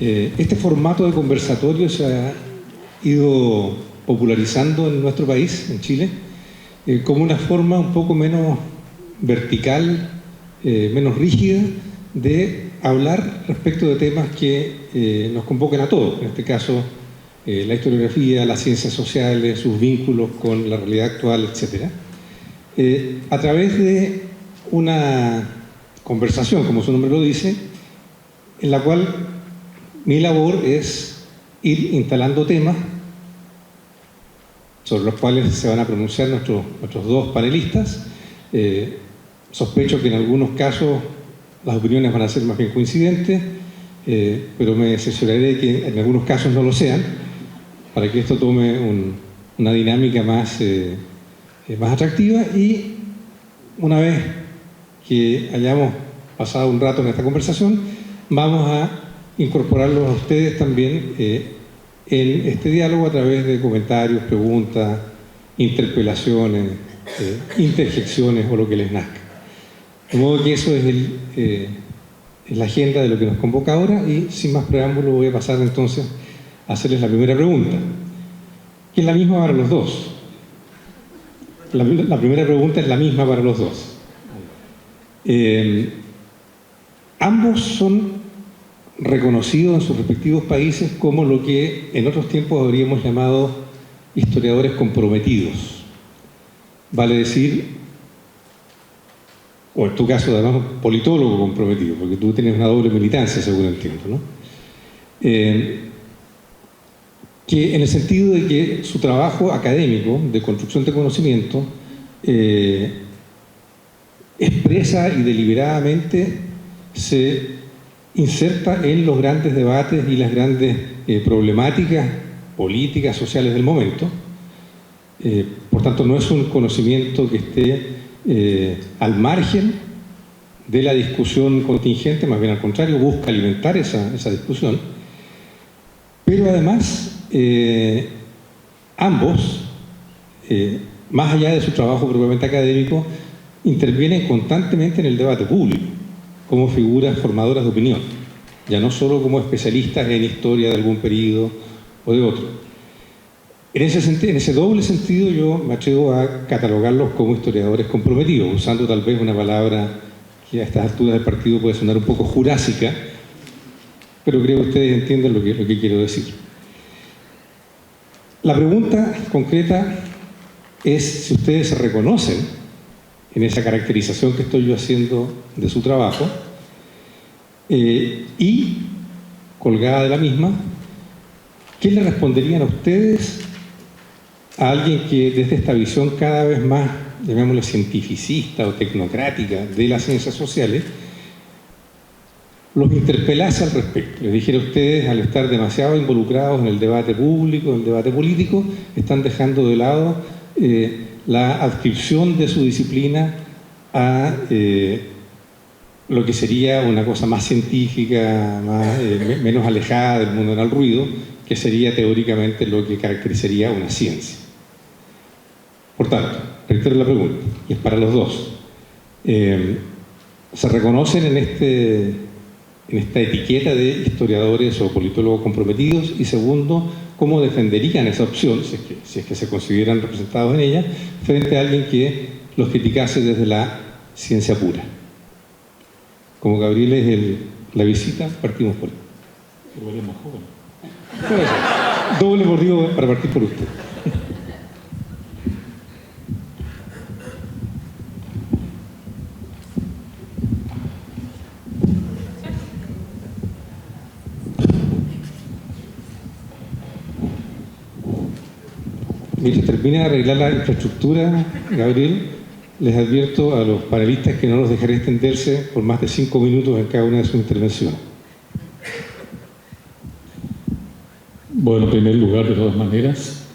Este formato de conversatorio se ha ido popularizando en nuestro país, en Chile, como una forma un poco menos vertical, menos rígida de hablar respecto de temas que nos convocan a todos. En este caso, la historiografía, las ciencias sociales, sus vínculos con la realidad actual, etc. A través de una conversación, como su nombre lo dice, en la cual mi labor es ir instalando temas sobre los cuales se van a pronunciar nuestros dos panelistas. Sospecho que en algunos casos las opiniones van a ser más bien coincidentes, pero me asesoraré de que en algunos casos no lo sean, para que esto tome una dinámica más atractiva, y una vez que hayamos pasado un rato en esta conversación, vamos a incorporarlos a ustedes también en este diálogo a través de comentarios, preguntas, interpelaciones, interjecciones o lo que les nazca. De modo que eso es la agenda de lo que nos convoca ahora, y sin más preámbulo voy a pasar entonces a hacerles la primera pregunta, que es la misma para los dos. La primera pregunta es la misma para los dos. Ambos son reconocidos en sus respectivos países como lo que en otros tiempos habríamos llamado historiadores comprometidos. Vale decir, o en tu caso además politólogo comprometido, porque tú tienes una doble militancia, según entiendo, ¿no? Que en el sentido de que su trabajo académico de construcción de conocimiento expresa y deliberadamente se inserta en los grandes debates y las grandes problemáticas políticas, sociales del momento. Por tanto, no es un conocimiento que esté al margen de la discusión contingente, más bien al contrario, busca alimentar esa discusión. Pero además, ambos, más allá de su trabajo propiamente académico, intervienen constantemente en el debate público, como figuras formadoras de opinión, ya no solo como especialistas en historia de algún periodo o de otro. En ese doble sentido, yo me atrevo a catalogarlos como historiadores comprometidos, usando tal vez una palabra que a estas alturas del partido puede sonar un poco jurásica, pero creo que ustedes entienden lo que quiero decir. La pregunta concreta es si ustedes se reconocen en esa caracterización que estoy yo haciendo de su trabajo, y, colgada de la misma, ¿qué le responderían a ustedes a alguien que desde esta visión cada vez más, llamémosla cientificista o tecnocrática de las ciencias sociales, los interpelase al respecto? Les dijera a ustedes, al estar demasiado involucrados en el debate público, en el debate político, están dejando de lado la adscripción de su disciplina a lo que sería una cosa más científica, menos alejada del mundo del ruido, que sería teóricamente lo que caracterizaría una ciencia. Por tanto, reitero la pregunta, y es para los dos. ¿Se reconocen en esta etiqueta de historiadores o politólogos comprometidos? Y segundo, ¿cómo defenderían esa opción, si es que se consideran representados en ella, frente a alguien que los criticase desde la ciencia pura? Como Gabriel es la visita, partimos por él. Igual es más joven. Doble motivo para partir por usted. Mientras termina de arreglar la infraestructura, Gabriel, les advierto a los panelistas que no los dejaré extenderse por más de 5 minutos en cada una de sus intervenciones. Bueno, en primer lugar, de todas maneras,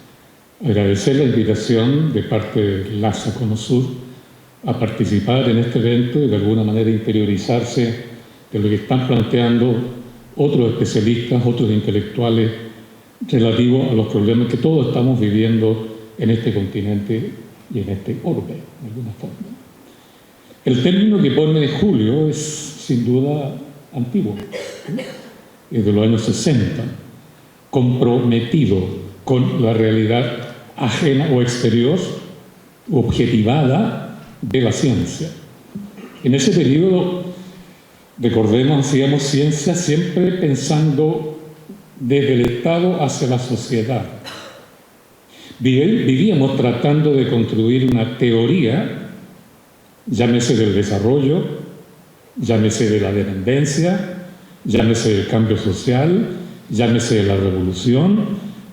agradecer la invitación de parte de LASA Conosur a participar en este evento y de alguna manera interiorizarse de lo que están planteando otros especialistas, otros intelectuales relativos a los problemas que todos estamos viviendo en este continente y en este orbe, de alguna forma. El término que pone Julio es sin duda antiguo. de los años 60, comprometido con la realidad ajena o exterior, objetivada de la ciencia. En ese periodo, recordemos, hacíamos ciencia siempre pensando desde el Estado hacia la sociedad. Vivíamos tratando de construir una teoría, llámese del desarrollo, llámese de la dependencia, llámese del cambio social, llámese de la revolución,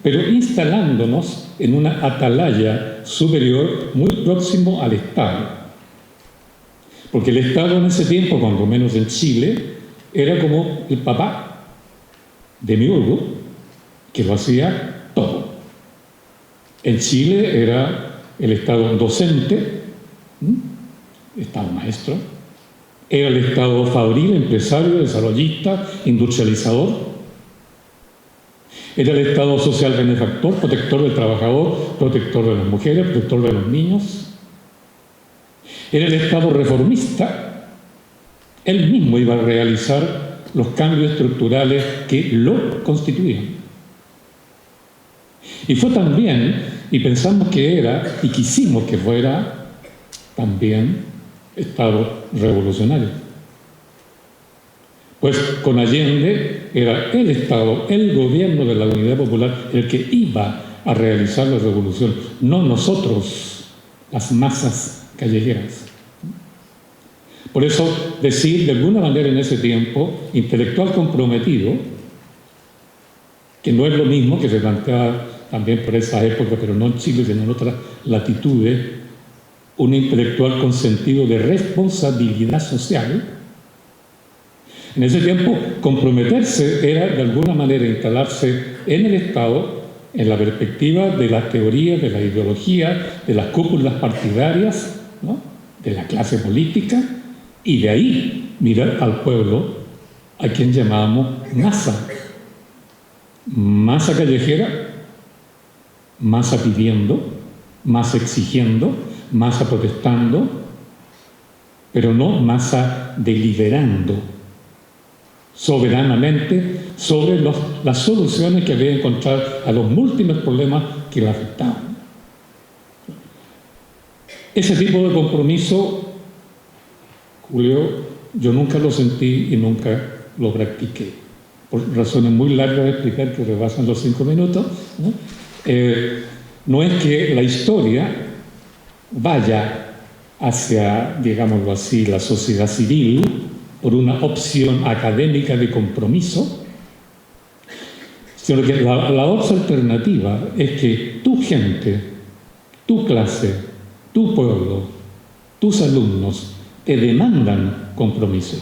pero instalándonos en una atalaya superior muy próximo al Estado. Porque el Estado en ese tiempo, cuando menos en Chile, era como el papá de Miurgo, que lo hacía todo. En Chile era el Estado docente, Estado maestro, era el Estado fabril, empresario, desarrollista, industrializador, era el Estado social benefactor, protector del trabajador, protector de las mujeres, protector de los niños. Era el Estado reformista. Él mismo iba a realizar los cambios estructurales que lo constituían. Y fue también, y pensamos que era, y quisimos que fuera también Estado revolucionario. Pues con Allende era el Estado, el gobierno de la Unidad Popular, el que iba a realizar la revolución, no nosotros, las masas callejeras. Por eso decir de alguna manera en ese tiempo, intelectual comprometido, que no es lo mismo que se planteaba también por esa época, pero no en Chile, sino en otras latitudes, un intelectual con sentido de responsabilidad social. En ese tiempo, comprometerse era de alguna manera instalarse en el Estado, en la perspectiva de la teoría, de la ideología, de las cúpulas partidarias, ¿no?, de la clase política, y de ahí mirar al pueblo, a quien llamábamos masa. Masa callejera, masa pidiendo, masa exigiendo, masa protestando, pero no masa deliberando soberanamente sobre las soluciones que había que encontrar a los múltiples problemas que la afectaban. Ese tipo de compromiso, Julio, yo nunca lo sentí y nunca lo practiqué, por razones muy largas de explicar que rebasan los 5 minutos, ¿no? No es que la historia vaya hacia, digámoslo así, la sociedad civil por una opción académica de compromiso, sino que la otra alternativa es que tu gente, tu clase, tu pueblo, tus alumnos te demandan compromiso,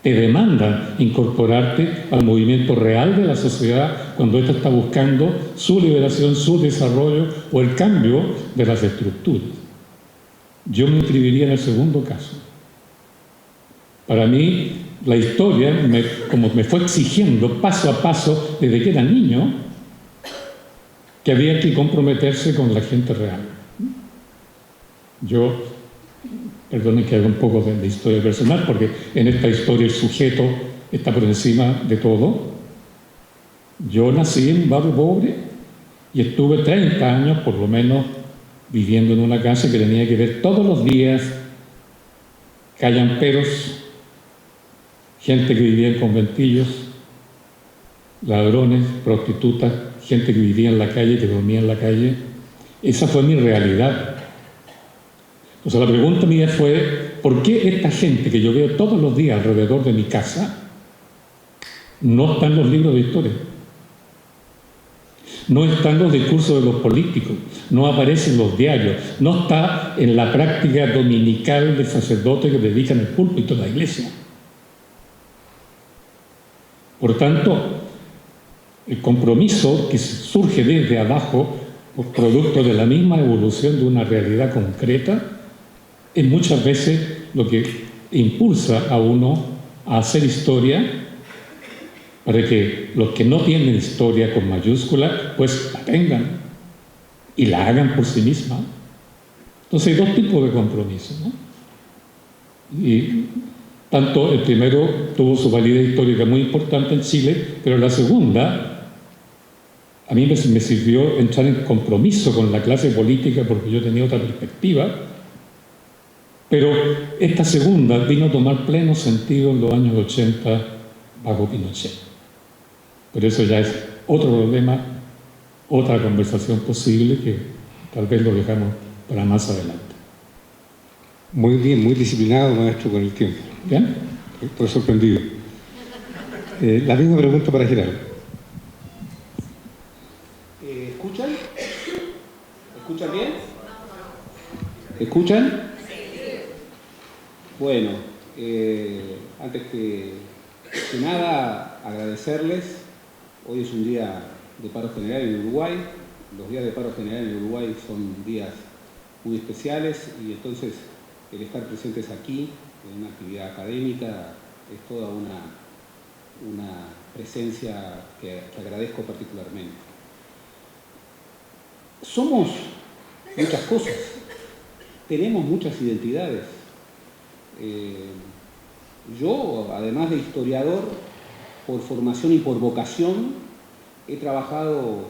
te demandan incorporarte al movimiento real de la sociedad cuando ésta está buscando su liberación, su desarrollo o el cambio de las estructuras. Yo me inscribiría en el segundo caso. Para mí, la historia, como me fue exigiendo paso a paso desde que era niño, que había que comprometerse con la gente real. Yo, perdonen que haga un poco de historia personal, porque en esta historia el sujeto está por encima de todo. Yo nací en un barrio pobre y estuve 30 años, por lo menos, viviendo en una casa que tenía que ver todos los días callamperos, gente que vivía en conventillos, ladrones, prostitutas, gente que vivía en la calle, que dormía en la calle. Esa fue mi realidad. O sea, la pregunta mía fue, ¿por qué esta gente que yo veo todos los días alrededor de mi casa no está en los libros de historia? No está en los discursos de los políticos, no aparece en los diarios, no está en la práctica dominical del sacerdote que dedican el púlpito de la iglesia. Por tanto, el compromiso que surge desde abajo, producto de la misma evolución de una realidad concreta, es muchas veces lo que impulsa a uno a hacer historia, para que los que no tienen historia con mayúscula, pues la tengan y la hagan por sí misma. Entonces hay dos tipos de compromisos, ¿no? Y Tanto el primero tuvo su validez histórica muy importante en Chile, pero la segunda, a mí me sirvió entrar en compromiso con la clase política porque yo tenía otra perspectiva, pero esta segunda vino a tomar pleno sentido en los años 80 bajo Pinochet. Pero eso ya es otro problema, otra conversación posible que tal vez lo dejamos para más adelante. Muy bien, muy disciplinado, maestro, con el tiempo. ¿Bien? Estoy sorprendido. La misma pregunta para Gerardo. ¿Escuchan? ¿Escuchan bien? ¿Escuchan? Bueno, antes que nada, agradecerles. Hoy es un día de paro general en Uruguay. Los días de paro general en Uruguay son días muy especiales y entonces el estar presentes aquí en una actividad académica es toda una presencia que agradezco particularmente. Somos muchas cosas, tenemos muchas identidades. Yo, además de historiador, por formación y por vocación, he trabajado,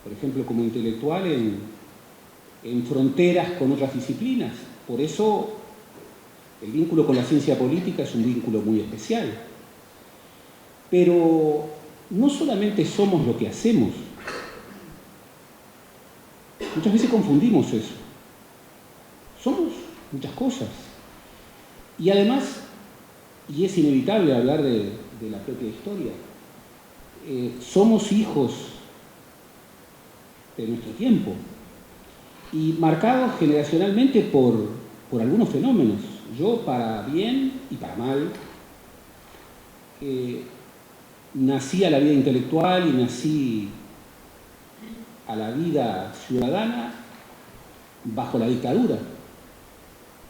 por ejemplo, como intelectual en fronteras con otras disciplinas. Por eso el vínculo con la ciencia política es un vínculo muy especial. Pero no solamente somos lo que hacemos. Muchas veces confundimos eso. Somos muchas cosas. Y además, y es inevitable hablar de la propia historia, somos hijos de nuestro tiempo y marcados generacionalmente por algunos fenómenos. Yo, para bien y para mal, nací a la vida intelectual y nací a la vida ciudadana bajo la dictadura,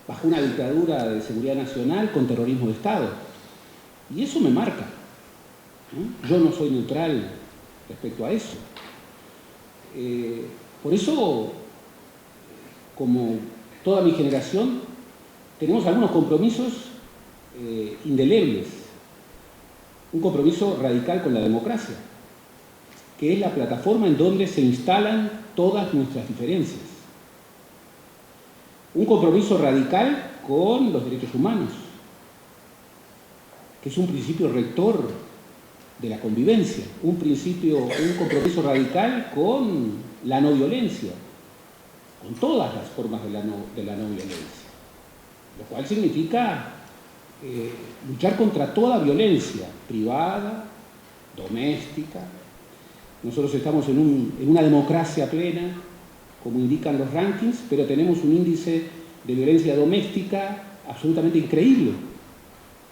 bajo una dictadura de seguridad nacional con terrorismo de Estado. Y eso me marca, ¿no? Yo no soy neutral respecto a eso. Por eso, como toda mi generación, tenemos algunos compromisos indelebles. Un compromiso radical con la democracia, que es la plataforma en donde se instalan todas nuestras diferencias. Un compromiso radical con los derechos humanos, que es un principio rector de la convivencia, un compromiso radical con la no violencia, con todas las formas de la no violencia, lo cual significa luchar contra toda violencia privada, doméstica. Nosotros estamos en una democracia plena, como indican los rankings, pero tenemos un índice de violencia doméstica absolutamente increíble,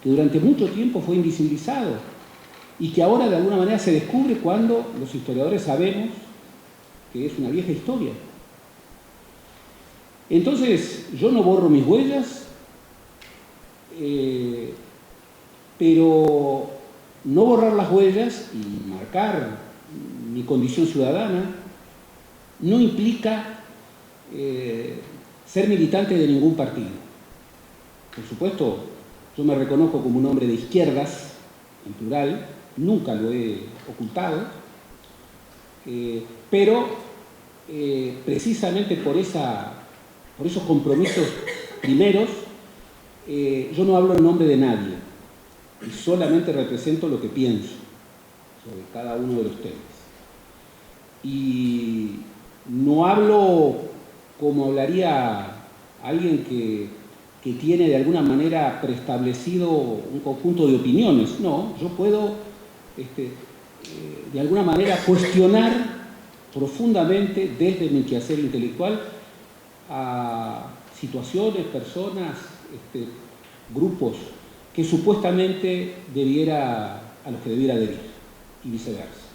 que durante mucho tiempo fue invisibilizado y que ahora de alguna manera se descubre cuando los historiadores sabemos que es una vieja historia. Entonces, yo no borro mis huellas, pero no borrar las huellas y marcar mi condición ciudadana no implica ser militante de ningún partido. Por supuesto, yo me reconozco como un hombre de izquierdas, en plural, nunca lo he ocultado, pero precisamente por esos compromisos primeros, yo no hablo en nombre de nadie y solamente represento lo que pienso sobre cada uno de los temas. Y no hablo como hablaría alguien que tiene de alguna manera preestablecido un conjunto de opiniones. No, yo puedo de alguna manera cuestionar profundamente desde mi quehacer intelectual a situaciones, personas, grupos que supuestamente a los que debiera adherir y viceversa.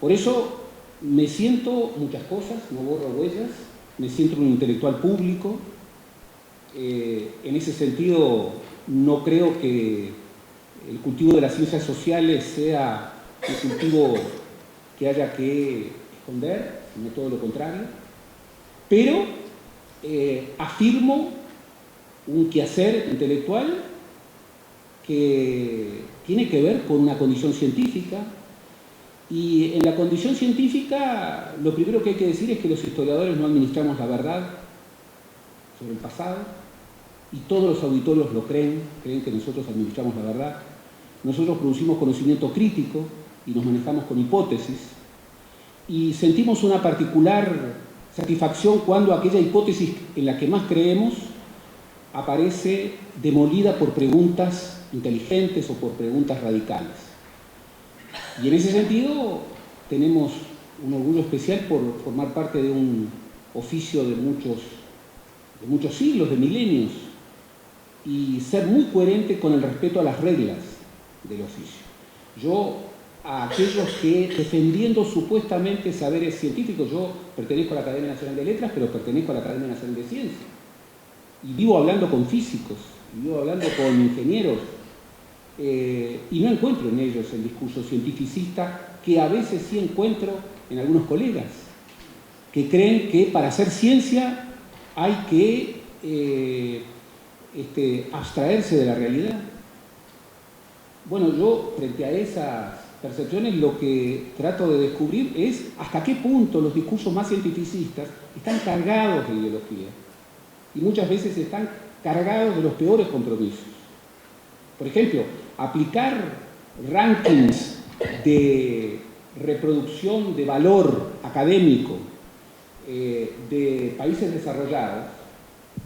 Por eso me siento muchas cosas, no borro huellas, me siento un intelectual público. En ese sentido, no creo que el cultivo de las ciencias sociales sea un cultivo que haya que esconder, sino todo lo contrario. Pero afirmo un quehacer intelectual que tiene que ver con una condición científica, y en la condición científica lo primero que hay que decir es que los historiadores no administramos la verdad sobre el pasado, y todos los auditorios lo creen que nosotros administramos la verdad. Nosotros producimos conocimiento crítico y nos manejamos con hipótesis, y sentimos una particular satisfacción cuando aquella hipótesis en la que más creemos aparece demolida por preguntas inteligentes o por preguntas radicales. Y en ese sentido tenemos un orgullo especial por formar parte de un oficio de muchos siglos, de milenios, y ser muy coherente con el respeto a las reglas del oficio. Yo, a aquellos que, defendiendo supuestamente saberes científicos, yo pertenezco a la Academia Nacional de Letras, pero pertenezco a la Academia Nacional de Ciencias, y vivo hablando con físicos, y vivo hablando con ingenieros, y no encuentro en ellos el discurso cientificista que a veces sí encuentro en algunos colegas, que creen que para hacer ciencia hay que abstraerse de la realidad. Bueno, yo frente a esas percepciones lo que trato de descubrir es hasta qué punto los discursos más cientificistas están cargados de ideología, y muchas veces están cargados de los peores compromisos. Por ejemplo, aplicar rankings de reproducción de valor académico de países desarrollados.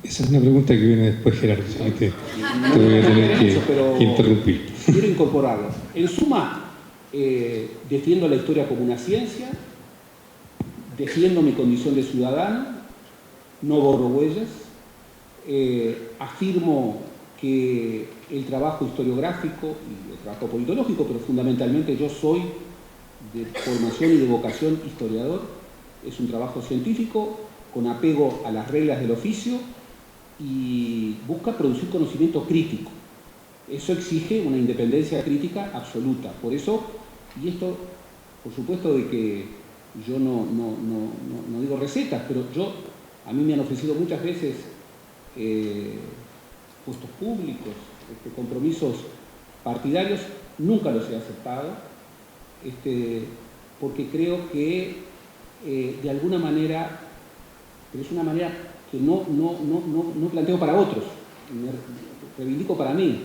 Esa es una pregunta que viene después, Gerardo, así que te voy a tener que interrumpir. Quiero incorporarlo. En suma, defiendo la historia como una ciencia, defiendo mi condición de ciudadano, no borro huellas, afirmo que el trabajo historiográfico y el trabajo politológico, pero fundamentalmente yo soy de formación y de vocación historiador, es un trabajo científico con apego a las reglas del oficio y busca producir conocimiento crítico. Eso exige una independencia crítica absoluta. Por eso, y esto, por supuesto de que yo no digo recetas, pero a mí me han ofrecido muchas veces puestos públicos, compromisos partidarios, nunca los he aceptado, porque creo que de alguna manera, pero es una manera que no planteo para otros, me reivindico para mí,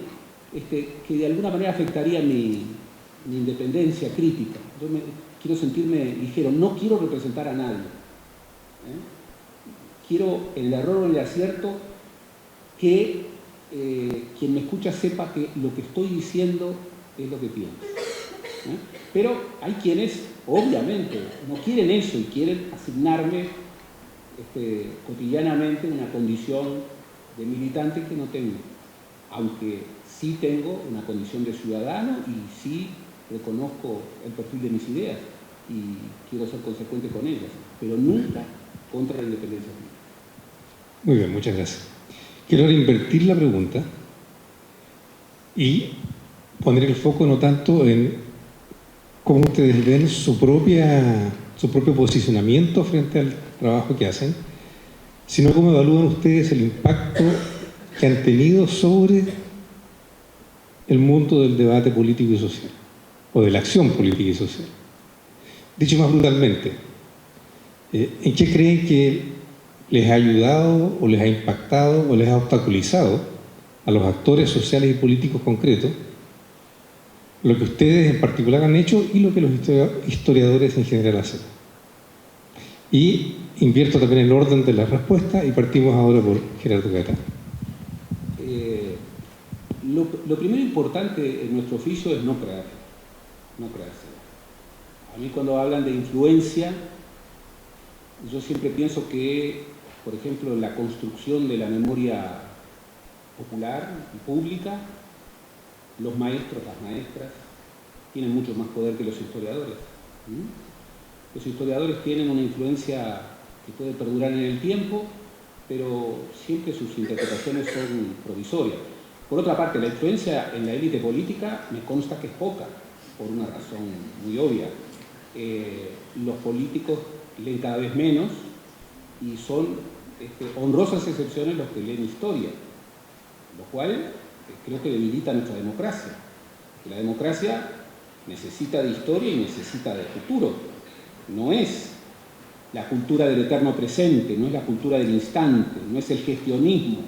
que de alguna manera afectaría mi independencia crítica. Yo quiero sentirme ligero, no quiero representar a nadie. Quiero, en el error o en el acierto, que quien me escucha sepa que lo que estoy diciendo es lo que pienso. Pero hay quienes, obviamente, no quieren eso y quieren asignarme cotidianamente una condición de militante que no tengo, aunque sí tengo una condición de ciudadano y sí reconozco el perfil de mis ideas y quiero ser consecuente con ellas, pero nunca contra la independencia política. Muy bien, muchas gracias. Quiero ahora invertir la pregunta y poner el foco no tanto en cómo ustedes ven su propio posicionamiento frente al trabajo que hacen, sino cómo evalúan ustedes el impacto que han tenido sobre el mundo del debate político y social, o de la acción política y social. Dicho más brutalmente, ¿en qué creen que les ha ayudado o les ha impactado o les ha obstaculizado a los actores sociales y políticos concretos lo que ustedes en particular han hecho y lo que los historiadores en general hacen? Y invierto también el orden de la respuesta y partimos ahora por Gerardo Gaetano. Lo primero importante en nuestro oficio es no creérsela. A mí cuando hablan de influencia, yo siempre pienso que, por ejemplo, la construcción de la memoria popular y pública, los maestros, las maestras, tienen mucho más poder que los historiadores. Los historiadores tienen una influencia que puede perdurar en el tiempo, pero siempre sus interpretaciones son provisorias. Por otra parte, la influencia en la élite política me consta que es poca, por una razón muy obvia. Los políticos leen cada vez menos y son honrosas excepciones los que leen historia, lo cual creo que debilita nuestra democracia. La democracia necesita de historia y necesita de futuro. No es la cultura del eterno presente, no es la cultura del instante, no es el gestionismo.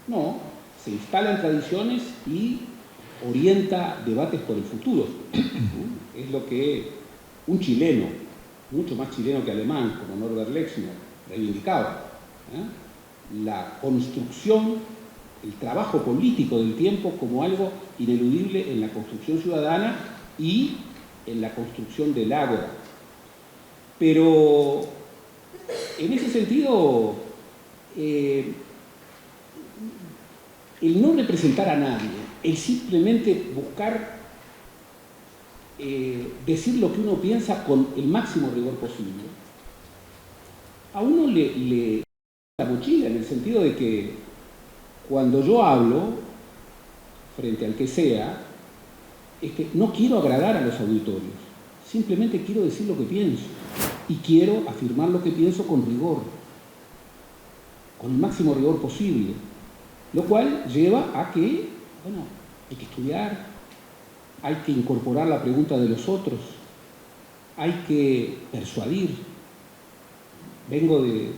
No, se instala en tradiciones y orienta debates por el futuro. Es lo que un chileno, mucho más chileno que alemán, como Norbert Lexner, reivindicaba. La construcción, el trabajo político del tiempo como algo ineludible en la construcción ciudadana y en la construcción del ágora. Pero en ese sentido, el no representar a nadie, el simplemente buscar decir lo que uno piensa con el máximo rigor posible, a uno le la mochila, en el sentido de que cuando yo hablo frente al que sea, no quiero agradar a los auditorios, simplemente quiero decir lo que pienso y quiero afirmar lo que pienso con rigor, con el máximo rigor posible, lo cual lleva a que, bueno, hay que estudiar, hay que incorporar la pregunta de los otros, hay que persuadir. Vengo de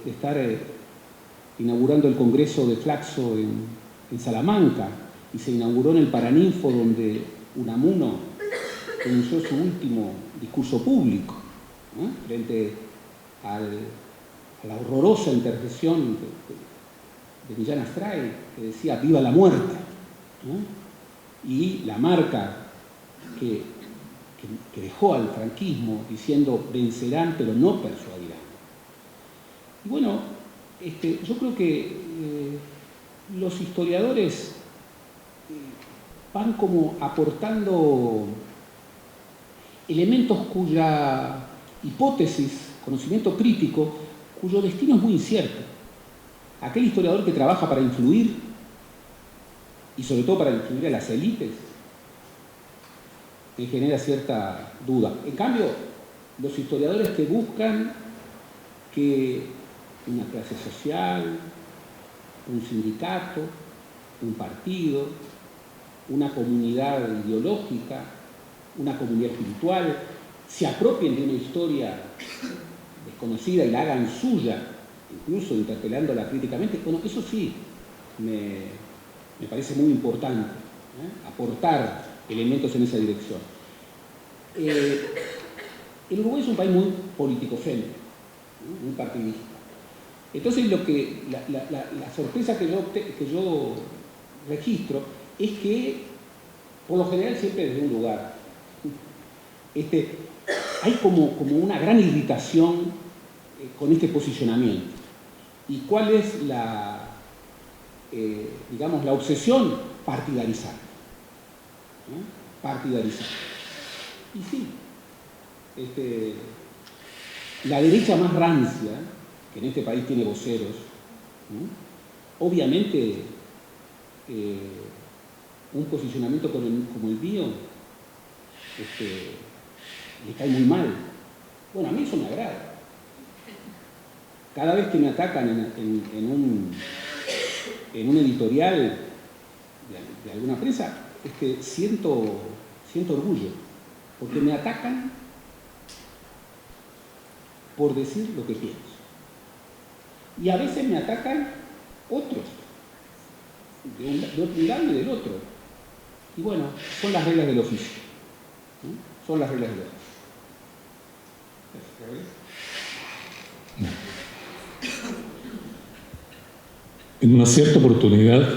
estar inaugurando el Congreso de Flaxo en Salamanca, y se inauguró en el Paraninfo, donde Unamuno pronunció su último discurso público, ¿no? Frente a la horrorosa intervención de Millán Astray, que decía «viva la muerte», ¿no? Y la marca que dejó al franquismo diciendo «vencerán pero no persuadirán». Y bueno, yo creo que los historiadores van como aportando elementos cuya hipótesis, conocimiento crítico, cuyo destino es muy incierto. Aquel historiador que trabaja para influir, y sobre todo para influir a las élites, me genera cierta duda. En cambio, los historiadores que buscan que una clase social, un sindicato, un partido, una comunidad ideológica, una comunidad espiritual, se apropien de una historia desconocida y la hagan suya, incluso interpelándola críticamente, bueno, eso sí me parece muy importante, aportar elementos en esa dirección. El Uruguay es un país muy político-céntrico, muy partidista. Entonces, la sorpresa que yo registro es que, por lo general, siempre desde un lugar, hay como una gran irritación con este posicionamiento. ¿Y cuál es digamos, la obsesión? Partidarizar. Partidarizar. Y sí, la derecha más rancia, que en este país tiene voceros, obviamente un posicionamiento como el mío le cae muy mal. Bueno, a mí eso me agrada. Cada vez que me atacan en un editorial de alguna prensa, siento orgullo, porque me atacan por decir lo que pienso. Y a veces me atacan otros, de un lado y del otro. Y bueno, son las reglas del oficio. Son las reglas del oficio. En una cierta oportunidad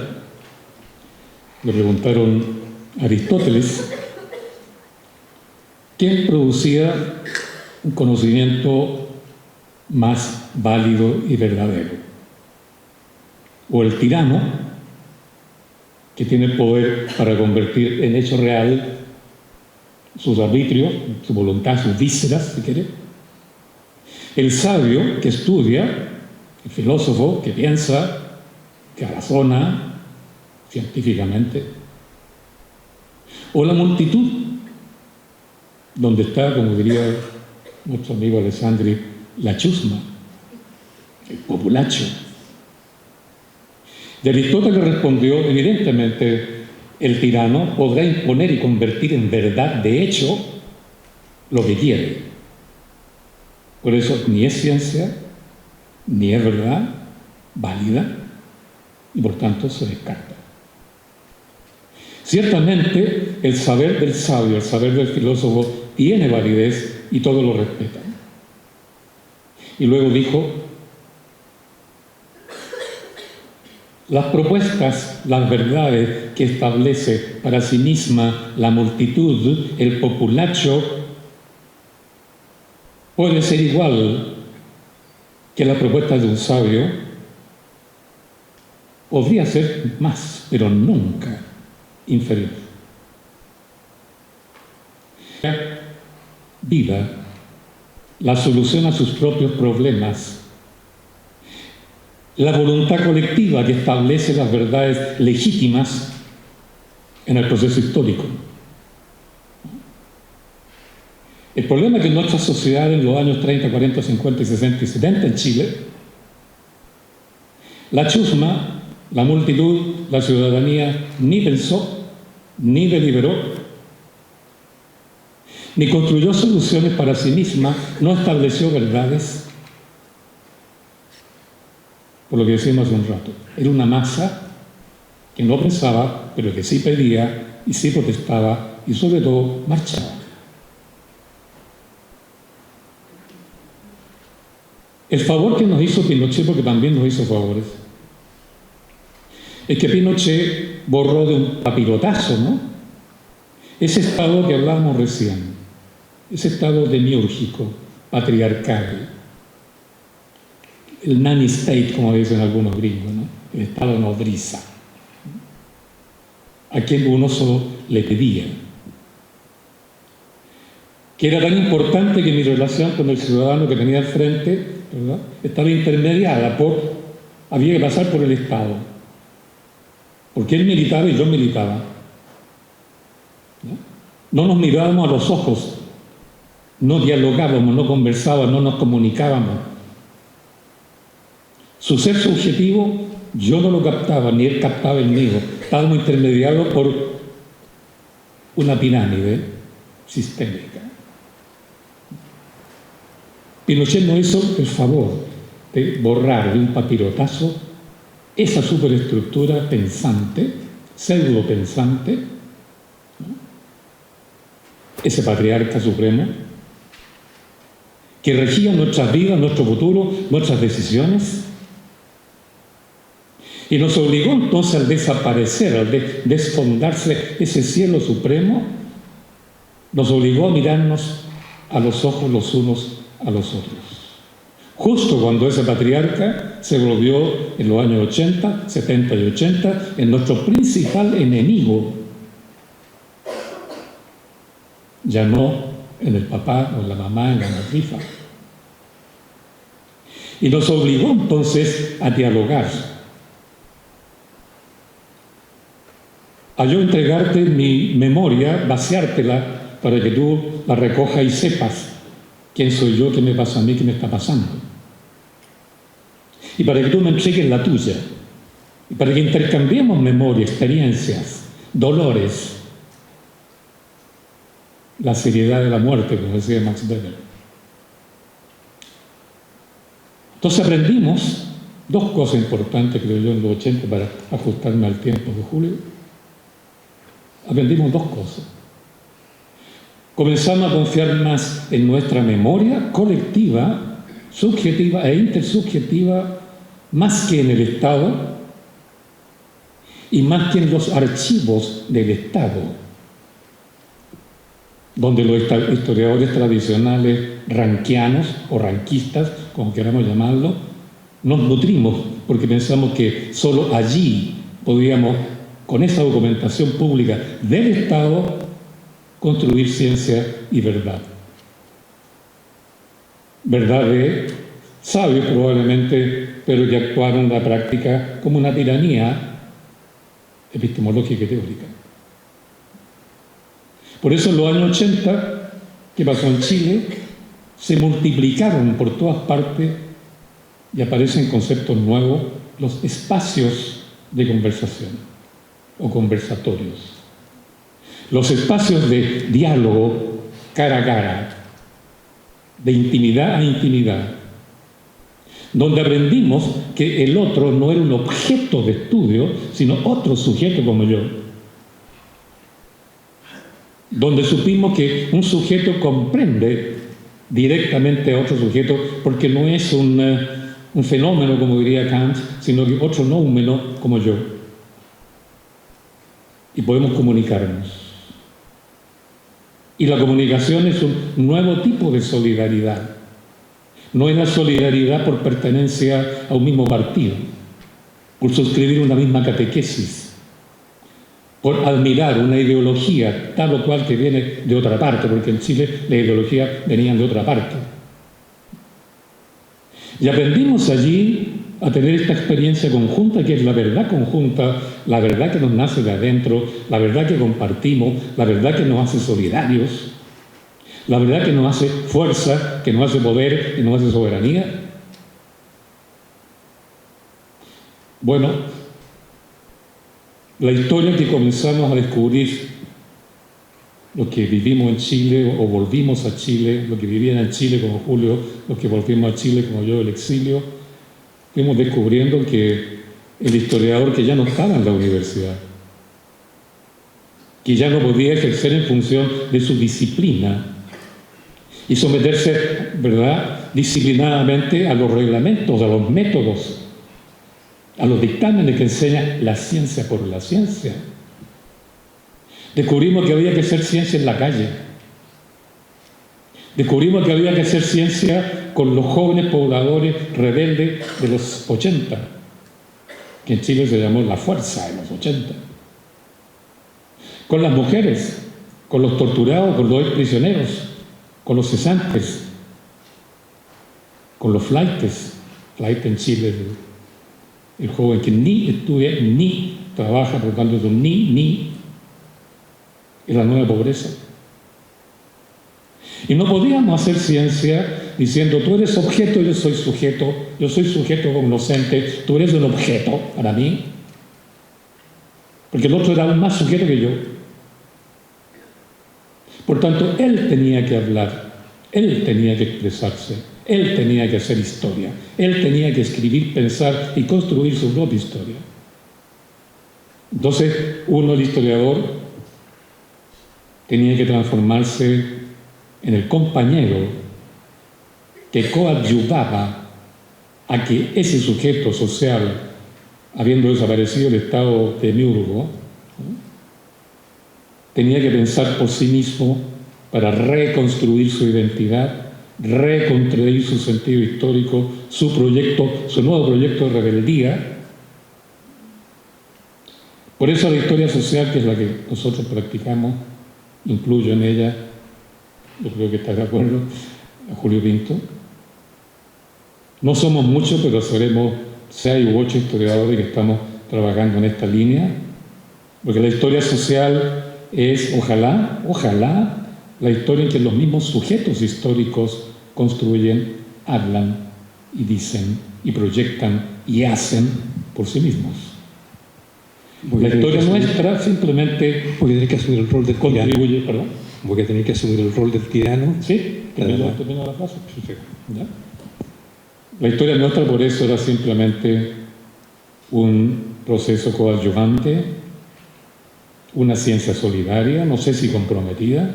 le preguntaron a Aristóteles quién producía un conocimiento más válido y verdadero. O el tirano, que tiene poder para convertir en hecho real sus arbitrios, su voluntad, sus vísceras, si quiere. El sabio, que estudia, el filósofo, que piensa, que razona científicamente. O la multitud, donde está, como diría nuestro amigo Alessandri, la chusma, el populacho. Y Aristóteles respondió, evidentemente, el tirano podrá imponer y convertir en verdad, de hecho, lo que quiere. Por eso ni es ciencia, ni es verdad válida, y por tanto se descarta. Ciertamente, el saber del sabio, el saber del filósofo, tiene validez y todos lo respetan. Y luego dijo, las propuestas, las verdades que establece para sí misma la multitud, el populacho, puede ser igual que las propuestas de un sabio, podría ser más, pero nunca inferior. Vida, la solución a sus propios problemas, la voluntad colectiva que establece las verdades legítimas en el proceso histórico. El problema es que en nuestra sociedad en los años 30, 40, 50, 60 y 70 en Chile, la chusma, la multitud, la ciudadanía ni pensó, ni deliberó, ni construyó soluciones para sí misma, no estableció verdades. Por lo que decíamos hace un rato, era una masa que no pensaba, pero que sí pedía y sí protestaba y sobre todo marchaba. El favor que nos hizo Pinochet, porque también nos hizo favores, es que Pinochet borró de un papirotazo, ¿no?, ese estado que hablábamos recién, ese estado demiúrgico, patriarcal, el nanny state, como dicen algunos gringos, ¿no?, el estado nodriza, a quien uno solo le pedía. Que era tan importante que mi relación con el ciudadano que tenía al frente, ¿verdad?, estaba intermediada había que pasar por el Estado, porque él militaba y yo militaba. No nos mirábamos a los ojos, no dialogábamos, no conversábamos, no nos comunicábamos. Su ser subjetivo yo no lo captaba, ni él captaba el mío. Estábamos intermediados por una pirámide sistémica. Pinochet nos hizo el favor de borrar de un papirotazo esa superestructura pensante, pseudo-pensante, ¿no?, ese patriarca supremo, que regía nuestras vidas, nuestro futuro, nuestras decisiones, y nos obligó entonces al desaparecer, al desfondarse ese cielo supremo, nos obligó a mirarnos a los ojos los unos a los otros. Justo cuando ese patriarca se volvió en los años 80, 70 y 80 en nuestro principal enemigo, ya no en el papá o en la mamá, en la matrifa. Y nos obligó entonces a dialogar, a yo entregarte mi memoria, vaciártela para que tú la recojas y sepas quién soy yo, qué me pasa a mí, qué me está pasando. Y para que tú me entregues la tuya. Y para que intercambiemos memoria, experiencias, dolores, la seriedad de la muerte, como decía Max Weber. Entonces aprendimos dos cosas importantes, creo yo, en los 80, para ajustarme al tiempo de Julio. Aprendimos dos cosas. Comenzamos a confiar más en nuestra memoria colectiva, subjetiva e intersubjetiva, más que en el Estado y más que en los archivos del Estado, donde los historiadores tradicionales ranquianos o ranquistas, como queramos llamarlo, nos nutrimos porque pensamos que solo allí podíamos, con esa documentación pública del Estado, construir ciencia y verdad. Verdad de sabios probablemente, pero que actuaron en la práctica como una tiranía epistemológica y teórica. Por eso en los años 80, ¿qué pasó en Chile? Se multiplicaron por todas partes y aparecen conceptos nuevos, los espacios de conversación o conversatorios. Los espacios de diálogo cara a cara, de intimidad a intimidad, donde aprendimos que el otro no era un objeto de estudio, sino otro sujeto como yo. Donde supimos que un sujeto comprende directamente a otro sujeto porque no es un fenómeno, como diría Kant, sino que otro nóumeno como yo. Y podemos comunicarnos. Y la comunicación es un nuevo tipo de solidaridad. No es la solidaridad por pertenencia a un mismo partido, por suscribir una misma catequesis, por admirar una ideología tal o cual que viene de otra parte, porque en Chile las ideologías venían de otra parte. Y aprendimos allí a tener esta experiencia conjunta, que es la verdad conjunta, la verdad que nos nace de adentro, la verdad que compartimos, la verdad que nos hace solidarios, la verdad que nos hace fuerza, que nos hace poder, que nos hace soberanía. Bueno, la historia que comenzamos a descubrir, los que vivimos en Chile o volvimos a Chile, los que vivían en Chile como Julio, los que volvimos a Chile como yo del exilio, fuimos descubriendo que el historiador que ya no estaba en la universidad, que ya no podía ejercer en función de su disciplina y someterse, ¿verdad?, disciplinadamente a los reglamentos, a los métodos, a los dictámenes que enseña la ciencia por la ciencia. Descubrimos que había que hacer ciencia en la calle. Descubrimos que había que hacer ciencia con los jóvenes pobladores rebeldes de los 80, que en Chile se llamó la fuerza de los 80. Con las mujeres, con los torturados, con los prisioneros, con los cesantes, con los flaites. Flight en Chile, el joven que ni estudia ni trabaja, por lo tanto es un ni, es la nueva pobreza. Y no podíamos hacer ciencia diciendo tú eres objeto, yo soy sujeto cognoscente, tú eres un objeto para mí, porque el otro era aún más sujeto que yo. Por tanto, él tenía que hablar, él tenía que expresarse, él tenía que hacer historia, él tenía que escribir, pensar y construir su propia historia. Entonces, el historiador, tenía que transformarse en el compañero que coadyuvaba a que ese sujeto social, habiendo desaparecido el estado demiurgo, tenía que pensar por sí mismo para reconstruir su identidad, reconstruir su sentido histórico, su nuevo proyecto de rebeldía. Por eso la historia social, que es la que nosotros practicamos, incluyo en ella, yo creo que está de acuerdo, a Julio Pinto. No somos muchos, pero seremos 6 u 8 historiadores que estamos trabajando en esta línea, porque la historia social es, ojalá, la historia en que los mismos sujetos históricos construyen, hablan y dicen y proyectan y hacen por sí mismos. La historia nuestra simplemente voy a tener que asumir el rol del contribuye, tirano. perdón. Voy a tener que asumir el rol del tirano. Sí, termino la frase. ¿Ya? La historia nuestra por eso era simplemente un proceso coadyuvante, una ciencia solidaria, no sé si comprometida,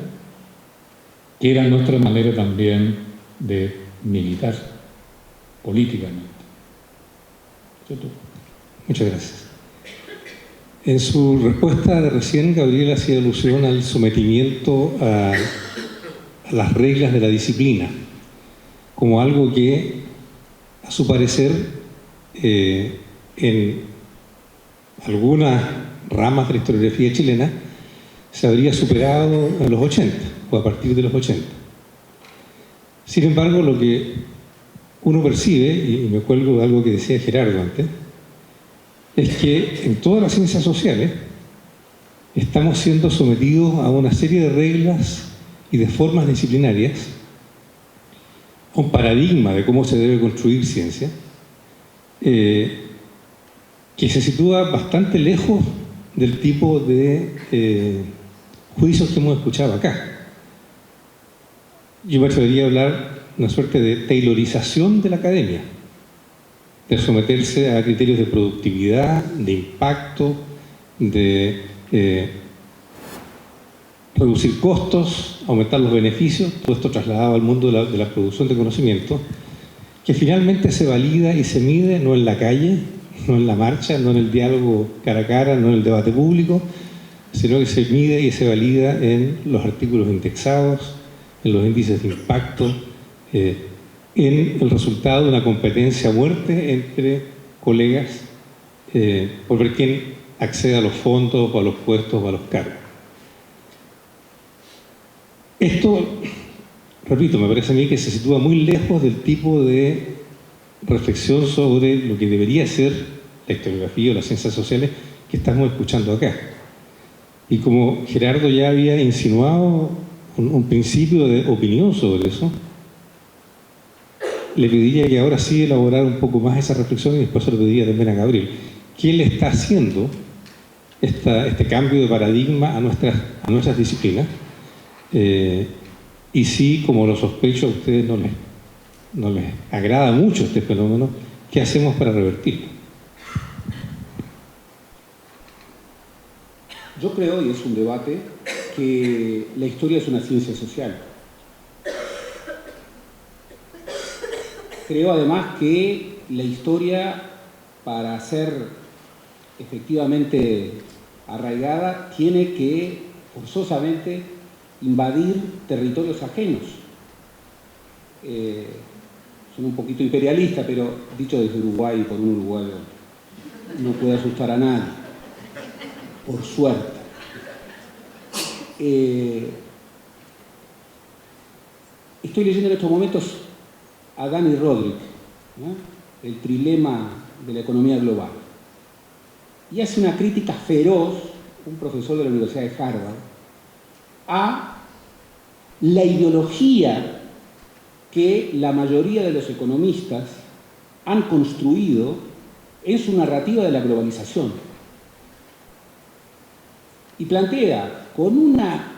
que era nuestra manera también de militar políticamente. ¿Cierto? Muchas gracias. En su respuesta de recién, Gabriel hacía alusión al sometimiento a las reglas de la disciplina, como algo que, a su parecer, en algunas ramas de la historiografía chilena, se habría superado en los 80, o a partir de los 80. Sin embargo, lo que uno percibe, y me cuelgo de algo que decía Gerardo antes, es que en todas las ciencias sociales estamos siendo sometidos a una serie de reglas y de formas disciplinarias, a un paradigma de cómo se debe construir ciencia, que se sitúa bastante lejos del tipo de juicios que hemos escuchado acá. Yo me atrevería a hablar de una suerte de taylorización de la academia, de someterse a criterios de productividad, de impacto, de reducir costos, aumentar los beneficios, todo esto trasladado al mundo de la producción de conocimiento, que finalmente se valida y se mide no en la calle, no en la marcha, no en el diálogo cara a cara, no en el debate público, sino que se mide y se valida en los artículos indexados, en los índices de impacto, en el resultado de una competencia a muerte entre colegas por ver quién accede a los fondos o a los puestos o a los cargos. Esto, repito, me parece a mí que se sitúa muy lejos del tipo de reflexión sobre lo que debería ser la historiografía o las ciencias sociales que estamos escuchando acá. Y como Gerardo ya había insinuado un principio de opinión sobre eso, le pediría que ahora sí elaborara un poco más esa reflexión y después se lo pediría también a Gabriel. ¿Qué le está haciendo este cambio de paradigma a nuestras disciplinas? Y si, como lo sospecho, a ustedes no les agrada mucho este fenómeno, ¿qué hacemos para revertirlo? Yo creo, y es un debate, que la historia es una ciencia social. Creo además que la historia, para ser efectivamente arraigada, tiene que forzosamente invadir territorios ajenos. Son un poquito imperialista, pero dicho desde Uruguay, por un uruguayo, no puede asustar a nadie, por suerte. Estoy leyendo en estos momentos a Dani Rodrik, ¿no? El trilema de la economía global. Y hace una crítica feroz, un profesor de la Universidad de Harvard, a la ideología que la mayoría de los economistas han construido en su narrativa de la globalización. Y plantea con una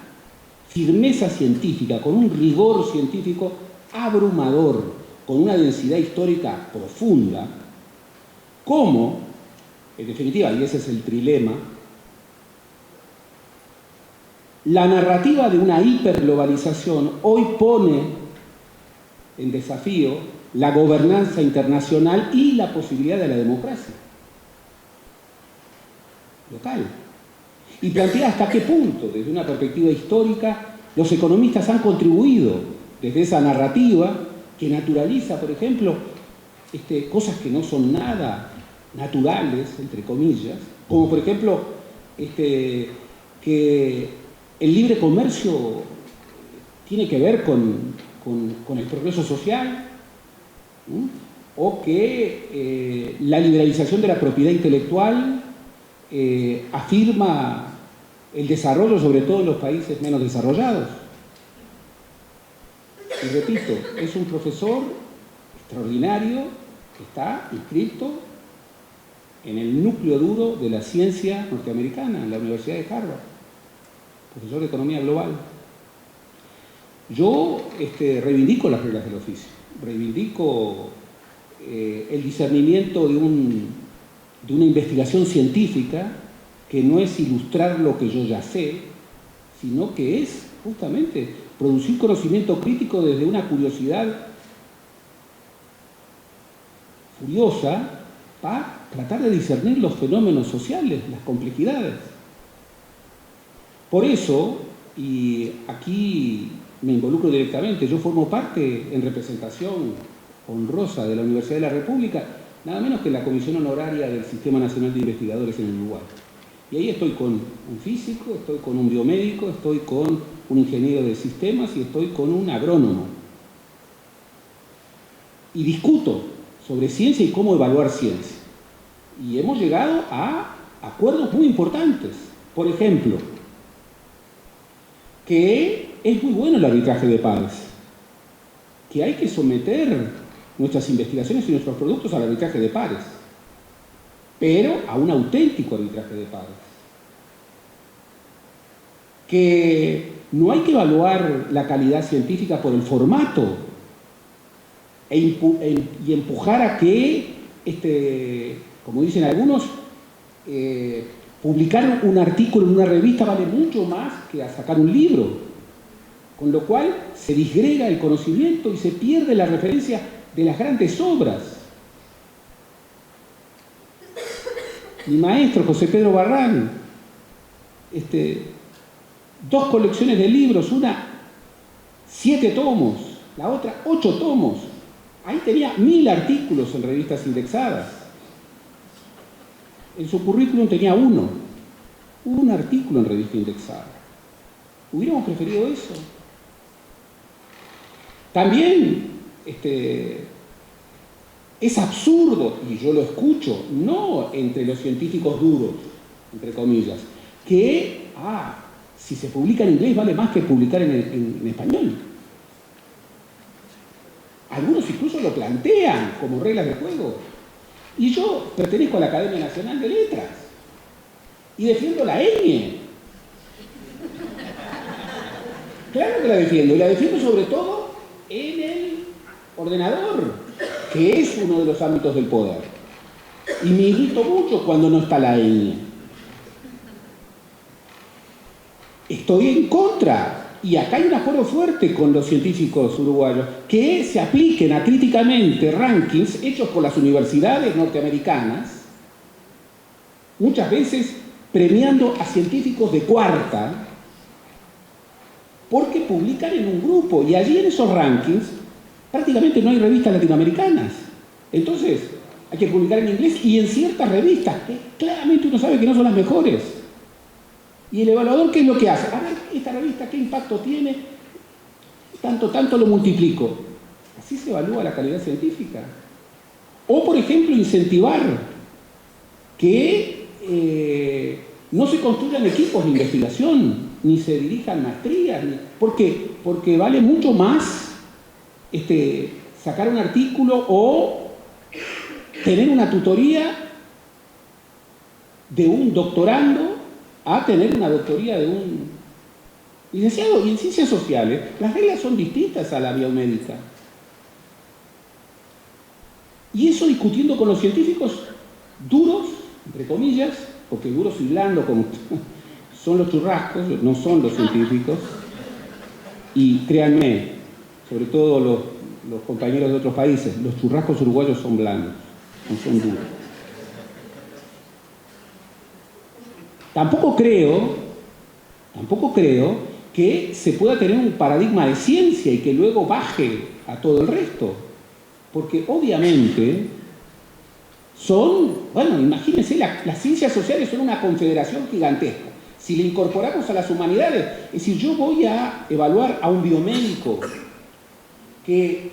firmeza científica, con un rigor científico abrumador, con una densidad histórica profunda, cómo, en definitiva, y ese es el trilema, la narrativa de una hiperglobalización hoy pone en desafío la gobernanza internacional y la posibilidad de la democracia local. Y plantea hasta qué punto, desde una perspectiva histórica, los economistas han contribuido desde esa narrativa que naturaliza, por ejemplo, cosas que no son nada naturales, entre comillas, como por ejemplo que el libre comercio tiene que ver con el progreso social, ¿sí? O que la liberalización de la propiedad intelectual afirma el desarrollo, sobre todo en los países menos desarrollados. Y repito, es un profesor extraordinario que está inscrito en el núcleo duro de la ciencia norteamericana, en la Universidad de Harvard, profesor de Economía Global. Yo reivindico las reglas del oficio, reivindico el discernimiento de una investigación científica que no es ilustrar lo que yo ya sé, sino que es justamente producir conocimiento crítico desde una curiosidad furiosa para tratar de discernir los fenómenos sociales, las complejidades. Por eso, y aquí me involucro directamente, yo formo parte en representación honrosa de la Universidad de la República, nada menos que la Comisión Honoraria del Sistema Nacional de Investigadores en el Uruguay. Y ahí estoy con un físico, estoy con un biomédico, estoy con un ingeniero de sistemas y estoy con un agrónomo. Y discuto sobre ciencia y cómo evaluar ciencia. Y hemos llegado a acuerdos muy importantes. Por ejemplo, que es muy bueno el arbitraje de pares, que hay que someter nuestras investigaciones y nuestros productos al arbitraje de pares. pero a un auténtico arbitraje de pares. Que no hay que evaluar la calidad científica por el formato y empujar a que, como dicen algunos, publicar un artículo en una revista vale mucho más que a sacar un libro, con lo cual se disgrega el conocimiento y se pierde la referencia de las grandes obras. Mi maestro, José Pedro Barrán, 2 colecciones de libros, una 7 tomos, la otra 8 tomos. Ahí tenía 1000 artículos en revistas indexadas. En su currículum tenía un artículo en revista indexada. ¿Hubiéramos preferido eso? También es absurdo, y yo lo escucho, no entre los científicos duros, entre comillas, que si se publica en inglés vale más que publicar en español. Algunos incluso lo plantean como reglas de juego. Y yo pertenezco a la Academia Nacional de Letras y defiendo la ñ. Claro que la defiendo, y la defiendo sobre todo en el ordenador, que es uno de los ámbitos del poder. Y me irrito mucho cuando no está la ñ. Estoy en contra, y acá hay un acuerdo fuerte con los científicos uruguayos, que se apliquen acríticamente rankings hechos por las universidades norteamericanas, muchas veces premiando a científicos de cuarta, porque publican en un grupo, y allí en esos rankings prácticamente no hay revistas latinoamericanas. Entonces, hay que publicar en inglés y en ciertas revistas, que claramente uno sabe que no son las mejores. Y el evaluador, ¿qué es lo que hace? A ver, esta revista, ¿qué impacto tiene? Tanto lo multiplico. Así se evalúa la calidad científica. O, por ejemplo, incentivar que no se construyan equipos de investigación, ni se dirijan maestrías. ¿Por qué? Porque vale mucho más sacar un artículo o tener una tutoría de un doctorando a tener una doctoría de un licenciado. Y en ciencias sociales las reglas son distintas a la biomédica. Y eso discutiendo con los científicos duros, entre comillas, porque duros y blandos como son los churrascos, no son los científicos. Y créanme, sobre todo los compañeros de otros países, los churrascos uruguayos son blandos, no son duros. Tampoco creo que se pueda tener un paradigma de ciencia y que luego baje a todo el resto. Porque obviamente imagínense, las ciencias sociales son una confederación gigantesca. Si le incorporamos a las humanidades, es decir, yo voy a evaluar a un biomédico, que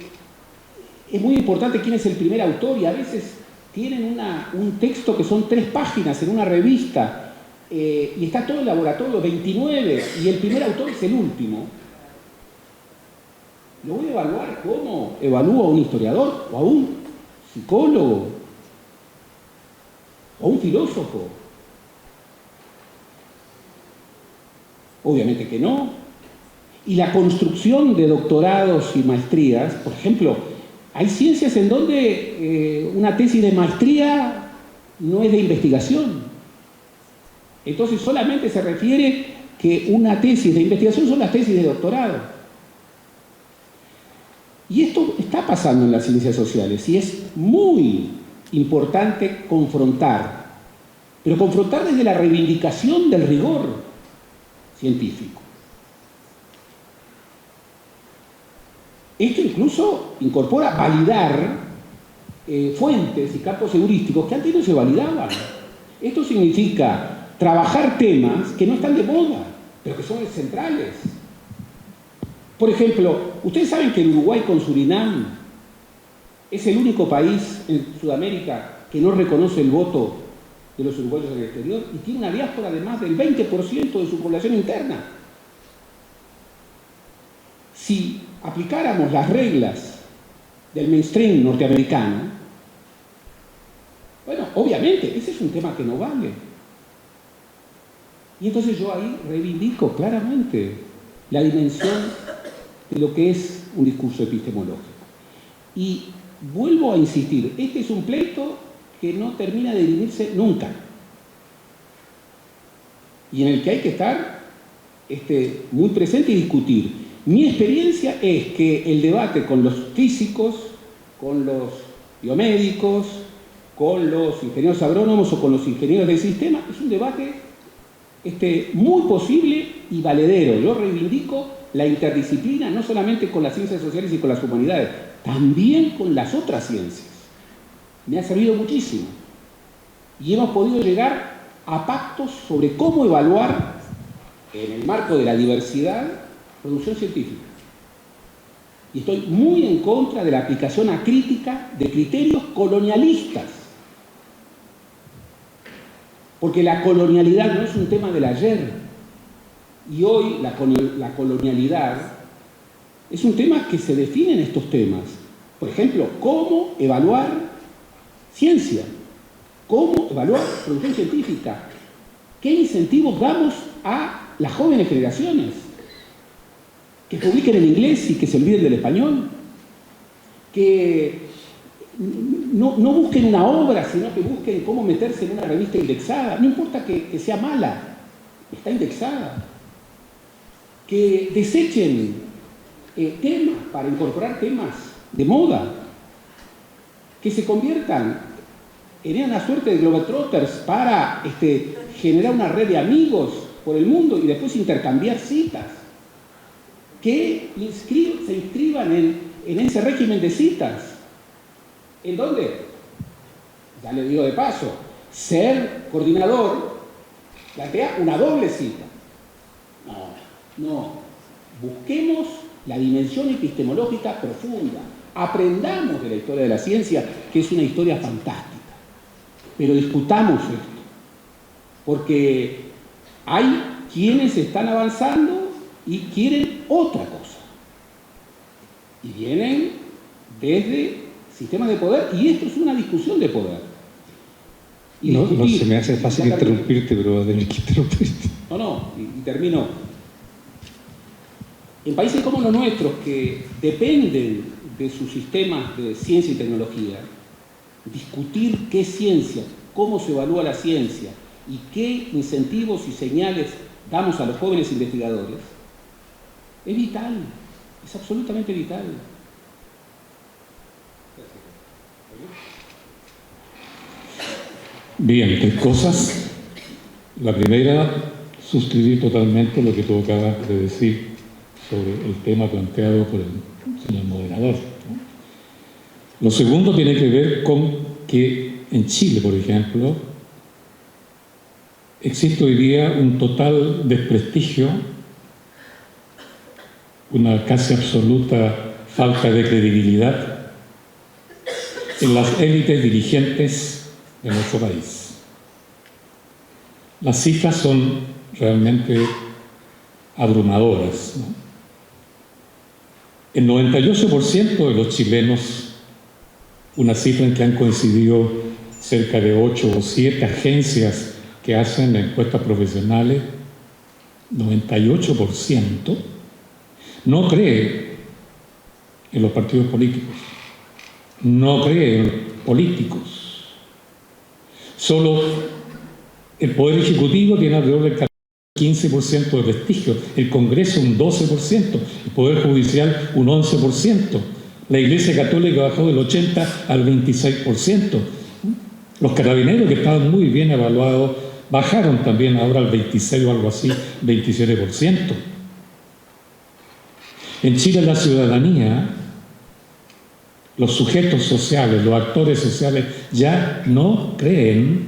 es muy importante quién es el primer autor, y a veces tienen un texto que son 3 páginas en una revista, y está todo el laboratorio, 29, y el primer autor es el último. Lo voy a evaluar como evalúo a un historiador, o a un psicólogo, o a un filósofo. Obviamente que no. Y la construcción de doctorados y maestrías, por ejemplo, hay ciencias en donde una tesis de maestría no es de investigación. Entonces solamente se refiere que una tesis de investigación son las tesis de doctorado. Y esto está pasando en las ciencias sociales y es muy importante confrontar, pero confrontar desde la reivindicación del rigor científico. Esto incluso incorpora validar fuentes y campos heurísticos que antes no se validaban. Esto significa trabajar temas que no están de moda, pero que son centrales. Por ejemplo, ustedes saben que el Uruguay con Surinam es el único país en Sudamérica que no reconoce el voto de los uruguayos en el exterior y tiene una diáspora de más del 20% de su población interna. Si aplicáramos las reglas del mainstream norteamericano, bueno, obviamente, ese es es un tema que no vale. Y entonces yo ahí reivindico claramente la dimensión de lo que es un discurso epistemológico. Y vuelvo a insistir, este es un pleito que no termina de dirimirse nunca. Y en el que hay que estar muy presente y discutir. Mi experiencia es que el debate con los físicos, con los biomédicos, con los ingenieros agrónomos o con los ingenieros del sistema, es un debate muy posible y valedero. Yo reivindico la interdisciplina no solamente con las ciencias sociales y con las humanidades, también con las otras ciencias. Me ha servido muchísimo. Y hemos podido llegar a pactos sobre cómo evaluar, en el marco de la diversidad, producción científica. Y estoy muy en contra de la aplicación acrítica de criterios colonialistas. Porque la colonialidad no es un tema del ayer. Y hoy la colonialidad es un tema que se define en estos temas. Por ejemplo, cómo evaluar ciencia, cómo evaluar producción científica, qué incentivos damos a las jóvenes generaciones, que publiquen en inglés y que se olviden del español, que no busquen una obra, sino que busquen cómo meterse en una revista indexada, no importa que sea mala, está indexada, que desechen temas para incorporar temas de moda, que se conviertan en una suerte de globetrotters para generar una red de amigos por el mundo y después intercambiar citas, que se inscriban en ese régimen de citas. ¿En dónde? Ya le digo de paso, ser coordinador plantea una doble cita. No, busquemos la dimensión epistemológica profunda, aprendamos de la historia de la ciencia, que es una historia fantástica, pero discutamos esto, porque hay quienes están avanzando y quieren otra cosa, y vienen desde sistemas de poder, y esto es una discusión de poder. Y no se me hace fácil interrumpirte, pero voy a tener que interrumpirte. Y termino. En países como los nuestros, que dependen de sus sistemas de ciencia y tecnología, discutir qué es ciencia, cómo se evalúa la ciencia y qué incentivos y señales damos a los jóvenes investigadores, es vital, es absolutamente vital. Bien, tres cosas. La primera, suscribir totalmente lo que tú acabas de decir sobre el tema planteado por el señor moderador, ¿no? Lo segundo tiene que ver con que en Chile, por ejemplo, existe hoy día un total desprestigio, una casi absoluta falta de credibilidad en las élites dirigentes de nuestro país. Las cifras son realmente abrumadoras, ¿no? El 98% de los chilenos, una cifra en que han coincidido cerca de 8 o 7 agencias que hacen encuestas profesionales, 98% no cree en los partidos políticos, no cree en los políticos. Solo el Poder Ejecutivo tiene alrededor del 15% de prestigio, el Congreso un 12%, el Poder Judicial un 11%, la Iglesia Católica bajó del 80% al 26%, los carabineros, que estaban muy bien evaluados, bajaron también ahora al 26% o algo así, 27%. En Chile la ciudadanía, los sujetos sociales, los actores sociales ya no creen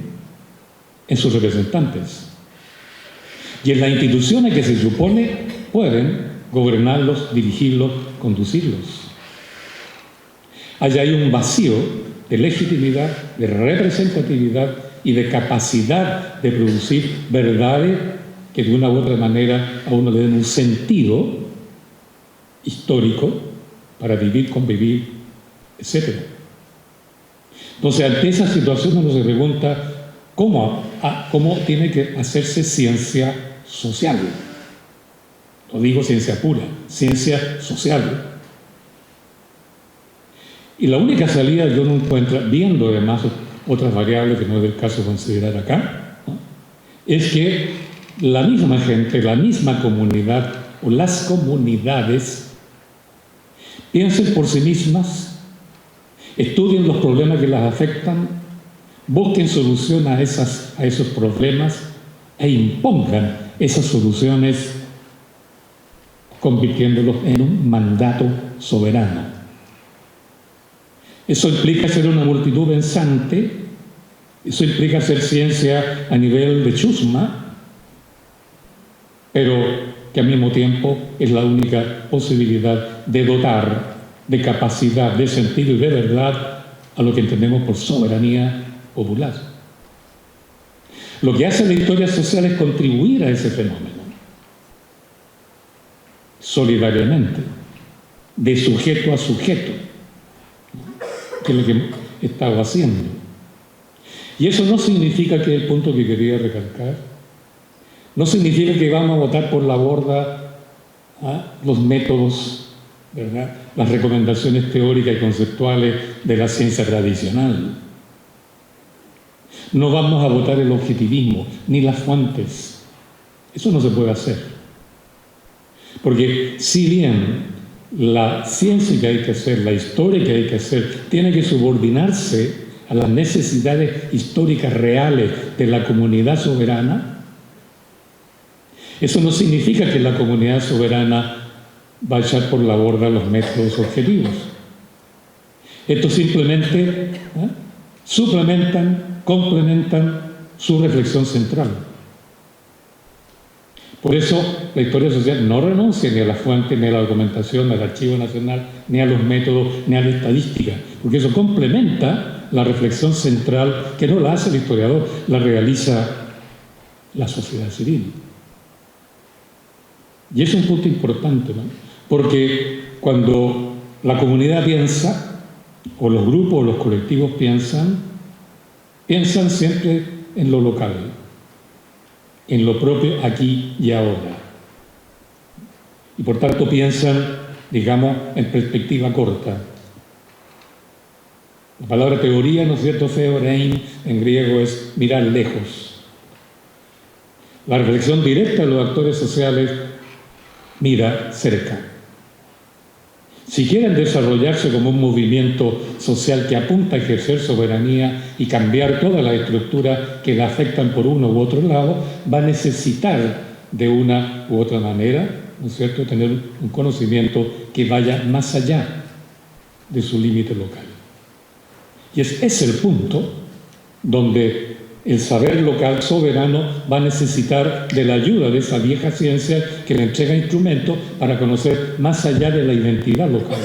en sus representantes. Y en las instituciones que se supone pueden gobernarlos, dirigirlos, conducirlos. Allá hay un vacío de legitimidad, de representatividad y de capacidad de producir verdades que de una u otra manera a uno le den un sentido histórico para vivir, convivir, etc. Entonces, ante esa situación uno se pregunta, cómo tiene que hacerse ciencia social. No digo ciencia pura, ciencia social. Y la única salida que uno encuentra, viendo además otras variables que no es del caso considerar acá, ¿no?, es que la misma gente, la misma comunidad o las comunidades piensen por sí mismas, estudien los problemas que las afectan, busquen solución a esos problemas e impongan esas soluciones convirtiéndolos en un mandato soberano. Eso implica ser una multitud pensante, eso implica hacer ciencia a nivel de chusma, pero que al mismo tiempo es la única posibilidad de dotar de capacidad, de sentido y de verdad a lo que entendemos por soberanía popular. Lo que hace la historia social es contribuir a ese fenómeno, solidariamente, de sujeto a sujeto, que es lo que he estado haciendo. Y eso no significa, que es el punto que quería recalcar, no significa que vamos a botar por la borda los métodos, ¿verdad?, las recomendaciones teóricas y conceptuales de la ciencia tradicional. No vamos a botar el objetivismo, ni las fuentes. Eso no se puede hacer. Porque si bien la ciencia que hay que hacer, la historia que hay que hacer, tiene que subordinarse a las necesidades históricas reales de la comunidad soberana, eso no significa que la comunidad soberana va a echar por la borda los métodos objetivos. Estos simplemente suplementan, complementan su reflexión central. Por eso la historia social no renuncia ni a las fuentes, ni a la documentación, ni al Archivo Nacional, ni a los métodos, ni a la estadística, porque eso complementa la reflexión central que no la hace el historiador, la realiza la sociedad civil. Y es un punto importante, ¿no? Porque cuando la comunidad piensa, o los grupos o los colectivos piensan siempre en lo local, en lo propio aquí y ahora. Y por tanto piensan, digamos, en perspectiva corta. La palabra teoría, ¿no es cierto?, theorein, en griego es mirar lejos. La reflexión directa de los actores sociales mira cerca. Si quieren desarrollarse como un movimiento social que apunta a ejercer soberanía y cambiar todas las estructuras que la afectan por uno u otro lado, va a necesitar de una u otra manera, ¿no es cierto?, tener un conocimiento que vaya más allá de su límite local. Y es ese el punto donde el saber local soberano va a necesitar de la ayuda de esa vieja ciencia que le entrega instrumentos para conocer más allá de la identidad local.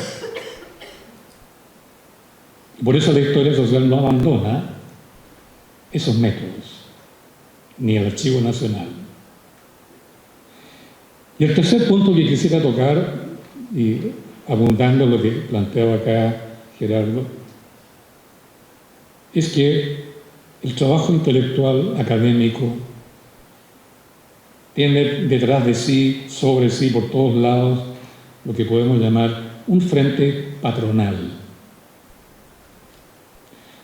Por eso la historia social no abandona esos métodos, ni el Archivo Nacional. Y el tercer punto que quisiera tocar, y abundando lo que planteaba acá Gerardo, es que el trabajo intelectual académico tiene detrás de sí, sobre sí, por todos lados, lo que podemos llamar un frente patronal.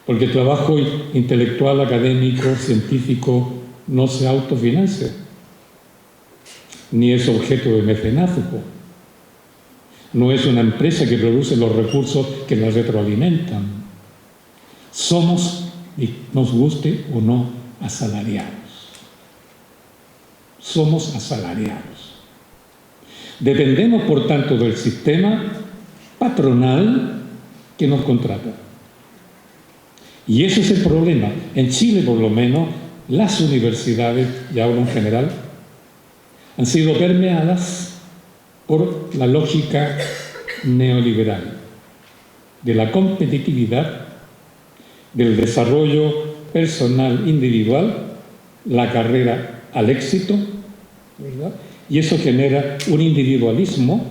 Porque el trabajo intelectual, académico, científico, no se autofinancia, ni es objeto de mecenazgo. No es una empresa que produce los recursos que la retroalimentan. Somos, y nos guste o no, asalariados. Somos asalariados. Dependemos, por tanto, del sistema patronal que nos contrata. Y ese es el problema. En Chile, por lo menos, las universidades, y hablo en general, han sido permeadas por la lógica neoliberal de la competitividad, del desarrollo personal individual, la carrera al éxito, ¿verdad? Y eso genera un individualismo,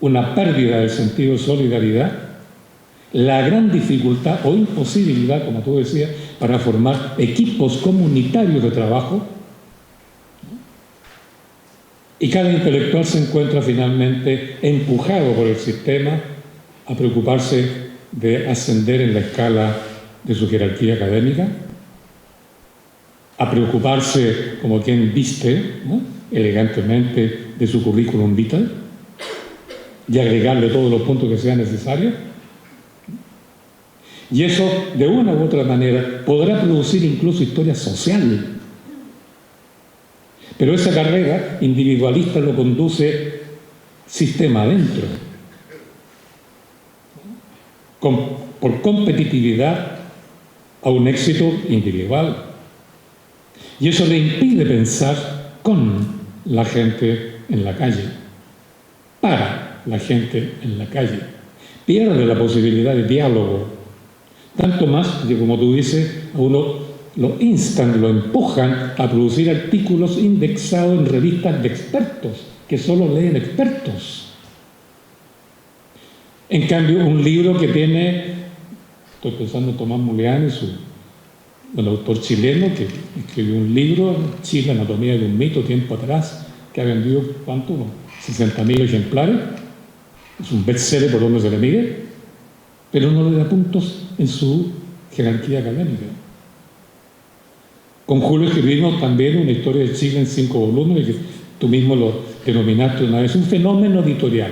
una pérdida del sentido de solidaridad la gran dificultad o imposibilidad, como tú decías, para formar equipos comunitarios de trabajo. Y cada intelectual se encuentra finalmente empujado por el sistema a preocuparse de ascender en la escala de su jerarquía académica, a preocuparse como quien viste, ¿no?, elegantemente de su currículum vitae y agregarle todos los puntos que sean necesarios. Y eso, de una u otra manera, podrá producir incluso historia social. Pero esa carrera individualista lo conduce sistema adentro. Por competitividad a un éxito individual. Y eso le impide pensar con la gente en la calle, para la gente en la calle. Pierde la posibilidad de diálogo. Tanto más que, como tú dices, a uno lo instan, lo empujan a producir artículos indexados en revistas de expertos, que solo leen expertos. En cambio, un libro que tiene, estoy pensando en Tomás Muleán, un autor chileno que escribió un libro, Chile, Anatomía de un mito, tiempo atrás, que ha vendido, ¿cuánto? 60.000 ejemplares. Es un bestseller por donde se le mire, pero no le da puntos en su jerarquía académica. Con Julio escribimos también una historia de Chile en 5 volúmenes, que tú mismo lo denominaste una vez, un fenómeno editorial.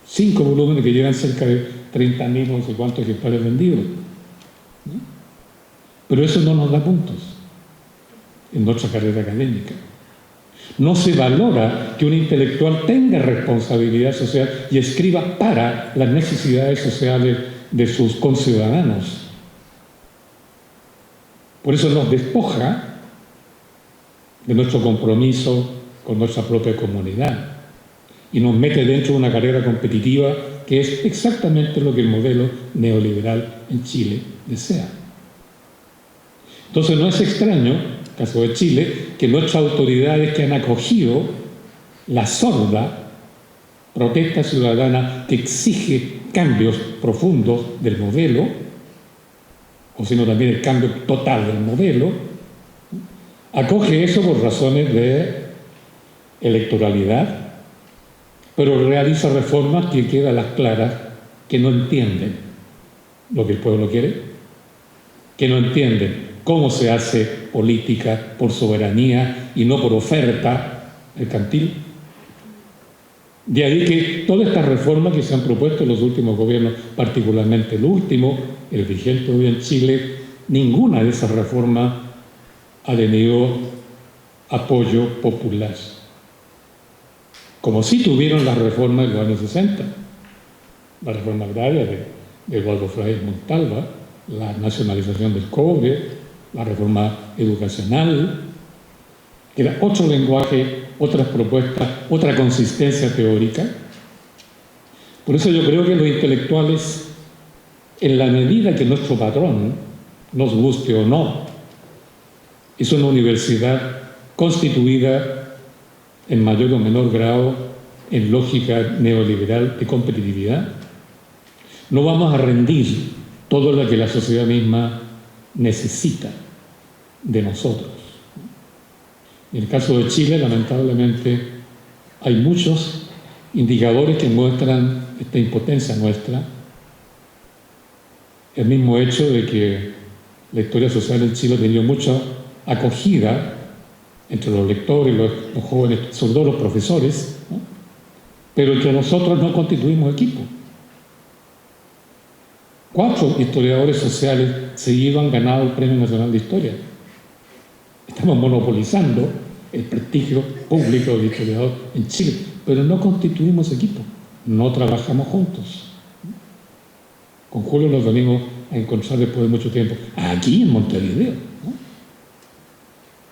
5 volúmenes que llevan cerca de 30.000, no sé cuántos ejemplares vendidos. ¿No? Pero eso no nos da puntos en nuestra carrera académica. No se valora que un intelectual tenga responsabilidad social y escriba para las necesidades sociales de sus conciudadanos. Por eso nos despoja de nuestro compromiso con nuestra propia comunidad y nos mete dentro de una carrera competitiva que es exactamente lo que el modelo neoliberal en Chile desea. Entonces no es extraño, caso de Chile, que nuestras autoridades que han acogido la sorda protesta ciudadana que exige cambios profundos del modelo, o sino también el cambio total del modelo, acoge eso por razones de electoralidad, pero realiza reformas que quedan a las claras que no entienden lo que el pueblo quiere, que no entienden cómo se hace política por soberanía y no por oferta mercantil. De ahí que todas estas reformas que se han propuesto en los últimos gobiernos, particularmente el último, el vigente hoy en Chile, ninguna de esas reformas ha tenido apoyo popular. Como sí tuvieron las reformas de los años 60, la reforma agraria de Eduardo Frei Montalva, la nacionalización del cobre, la reforma educacional, que era otro lenguaje, otras propuestas, otra consistencia teórica. Por eso yo creo que los intelectuales, en la medida que nuestro patrón, nos guste o no, es una universidad constituida en mayor o menor grado en lógica neoliberal de competitividad, no vamos a rendir todo lo que la sociedad misma necesita de nosotros. En el caso de Chile, lamentablemente, hay muchos indicadores que muestran esta impotencia nuestra. El mismo hecho de que la historia social en Chile ha tenido mucha acogida entre los lectores, los jóvenes, sobre todo los profesores, ¿no? Pero entre nosotros no constituimos equipo. 4 historiadores sociales seguidos han ganado el Premio Nacional de Historia. Estamos monopolizando el prestigio público de historiador en Chile, pero no constituimos equipo, no trabajamos juntos. Con Julio nos venimos a encontrar después de mucho tiempo, aquí en Montevideo, ¿no?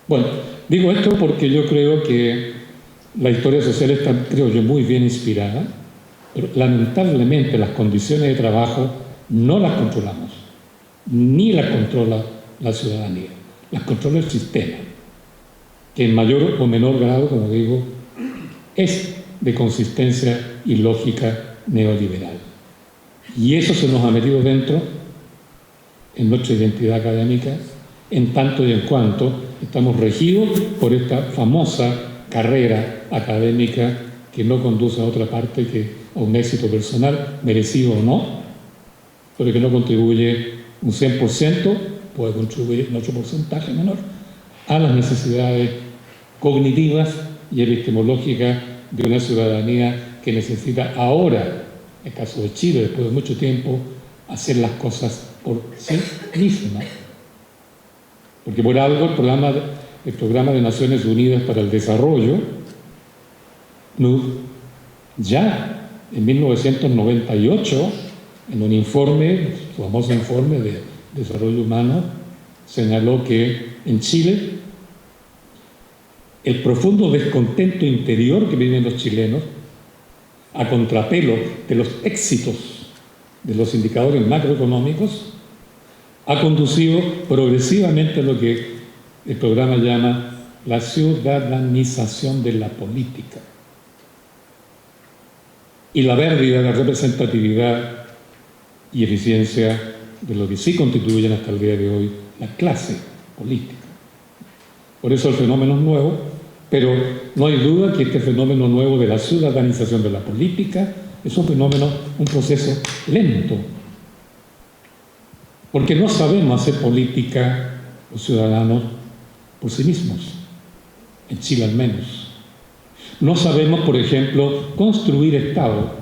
Bueno, digo esto porque yo creo que la historia social está, creo yo, muy bien inspirada, pero lamentablemente las condiciones de trabajo no las controlamos, ni las controla la ciudadanía, las controla el sistema, que en mayor o menor grado, como digo, es de consistencia y lógica neoliberal. Y eso se nos ha metido dentro en nuestra identidad académica, en tanto y en cuanto estamos regidos por esta famosa carrera académica que no conduce a otra parte que a un éxito personal, merecido o no, pero que no contribuye un 100%, puede contribuir en otro porcentaje menor, a las necesidades cognitivas y epistemológicas de una ciudadanía que necesita ahora, en el caso de Chile, después de mucho tiempo, hacer las cosas por sí misma. Porque por algo el programa de Naciones Unidas para el Desarrollo, PNUD, ya en 1998, en un informe, el famoso informe de desarrollo humano, señaló que en Chile el profundo descontento interior que viven los chilenos, a contrapelo de los éxitos de los indicadores macroeconómicos, ha conducido progresivamente a lo que el programa llama la ciudadanización de la política y la pérdida de representatividad y eficiencia de lo que sí constituyen hasta el día de hoy la clase política. Por eso el fenómeno es nuevo, pero no hay duda que este fenómeno nuevo de la ciudadanización de la política es un fenómeno, un proceso lento, porque no sabemos hacer política los ciudadanos por sí mismos, en Chile al menos. No sabemos, por ejemplo, construir Estado.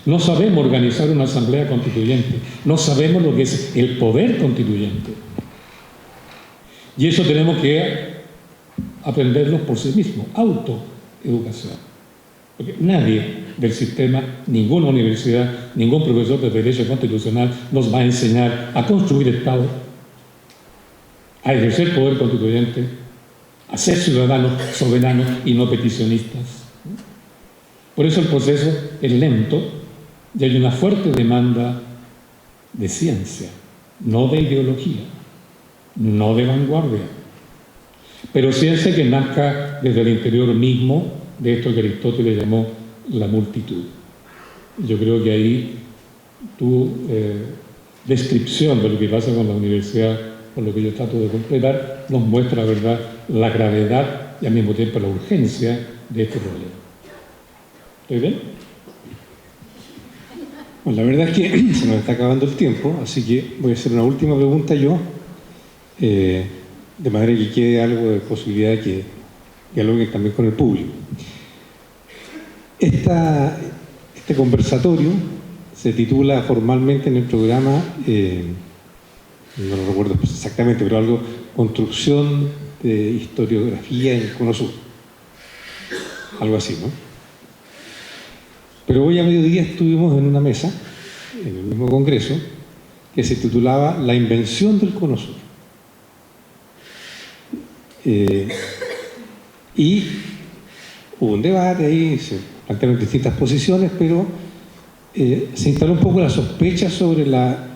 No sabemos organizar una asamblea constituyente. No sabemos lo que es el poder constituyente. Y eso tenemos que aprenderlo por sí mismos, autoeducación. Porque nadie del sistema, ninguna universidad, ningún profesor de Derecho Constitucional nos va a enseñar a construir Estado, a ejercer poder constituyente, a ser ciudadanos soberanos y no peticionistas. Por eso el proceso es lento y hay una fuerte demanda de ciencia, no de ideología, no de vanguardia, pero ciencia que nazca desde el interior mismo de esto que Aristóteles llamó la multitud. Yo creo que ahí tu descripción de lo que pasa con la universidad, por lo que yo trato de completar, nos muestra, ¿verdad?, la gravedad y al mismo tiempo la urgencia de este problema. ¿Estoy bien? Bueno, la verdad es que se nos está acabando el tiempo, así que voy a hacer una última pregunta yo, de manera que quede algo de posibilidad de que dialoguen también con el público. Este conversatorio se titula formalmente en el programa, no lo recuerdo exactamente, pero algo, Construcción de Historiografía en Cono Sur. Algo así, ¿no? Pero hoy a mediodía estuvimos en una mesa, en el mismo congreso, que se titulaba La invención del Cono Sur. Y hubo un debate ahí, se plantearon distintas posiciones, pero se instaló un poco la sospecha sobre la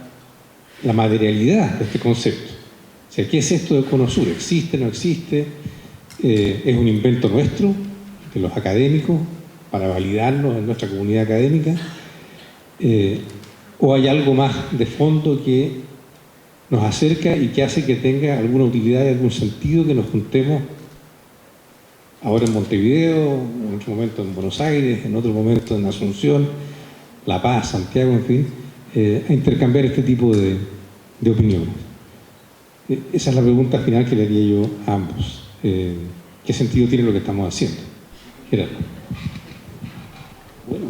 materialidad de este concepto. O sea, ¿qué es esto del Cono Sur? ¿Existe, no existe? ¿Es un invento nuestro, de los académicos, para validarnos en nuestra comunidad académica? ¿O hay algo más de fondo que nos acerca y que hace que tenga alguna utilidad y algún sentido que nos juntemos ahora en Montevideo, en otro momento en Buenos Aires, en otro momento en Asunción, La Paz, Santiago, en fin, a intercambiar este tipo de opiniones? Esa es la pregunta final que le haría yo a ambos. ¿Qué sentido tiene lo que estamos haciendo? Gerardo. Bueno,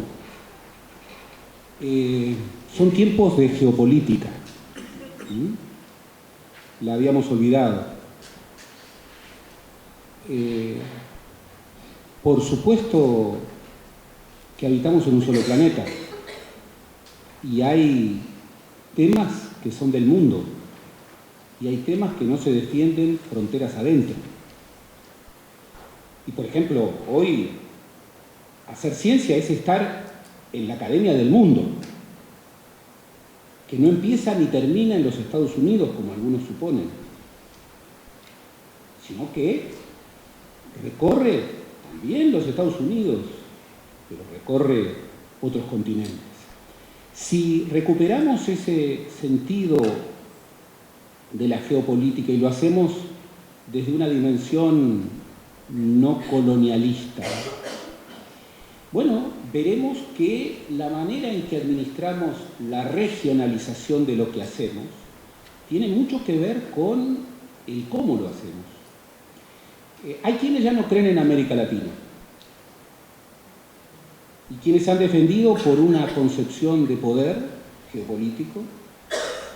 son tiempos de geopolítica. La habíamos olvidado. Por supuesto que habitamos en un solo planeta y hay temas que son del mundo y hay temas que no se defienden fronteras adentro. Y por ejemplo, hoy hacer ciencia es estar en la academia del mundo, que no empieza ni termina en los Estados Unidos, como algunos suponen, sino que recorre también los Estados Unidos, pero recorre otros continentes. Si recuperamos ese sentido de la geopolítica y lo hacemos desde una dimensión no colonialista, bueno, veremos que la manera en que administramos la regionalización de lo que hacemos tiene mucho que ver con el cómo lo hacemos. Hay quienes ya no creen en América Latina y quienes han defendido por una concepción de poder geopolítico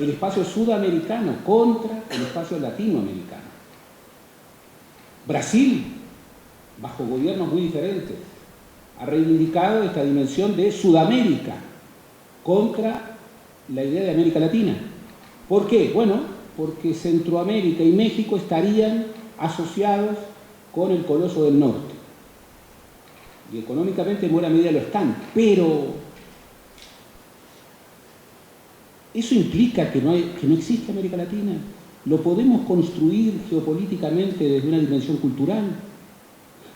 el espacio sudamericano contra el espacio latinoamericano. Brasil, bajo gobiernos muy diferentes, ha reivindicado esta dimensión de Sudamérica contra la idea de América Latina. ¿Por qué? Bueno, porque Centroamérica y México estarían asociados con el coloso del norte. Y económicamente en buena medida lo están, pero ¿eso implica que no existe América Latina? ¿Lo podemos construir geopolíticamente desde una dimensión cultural?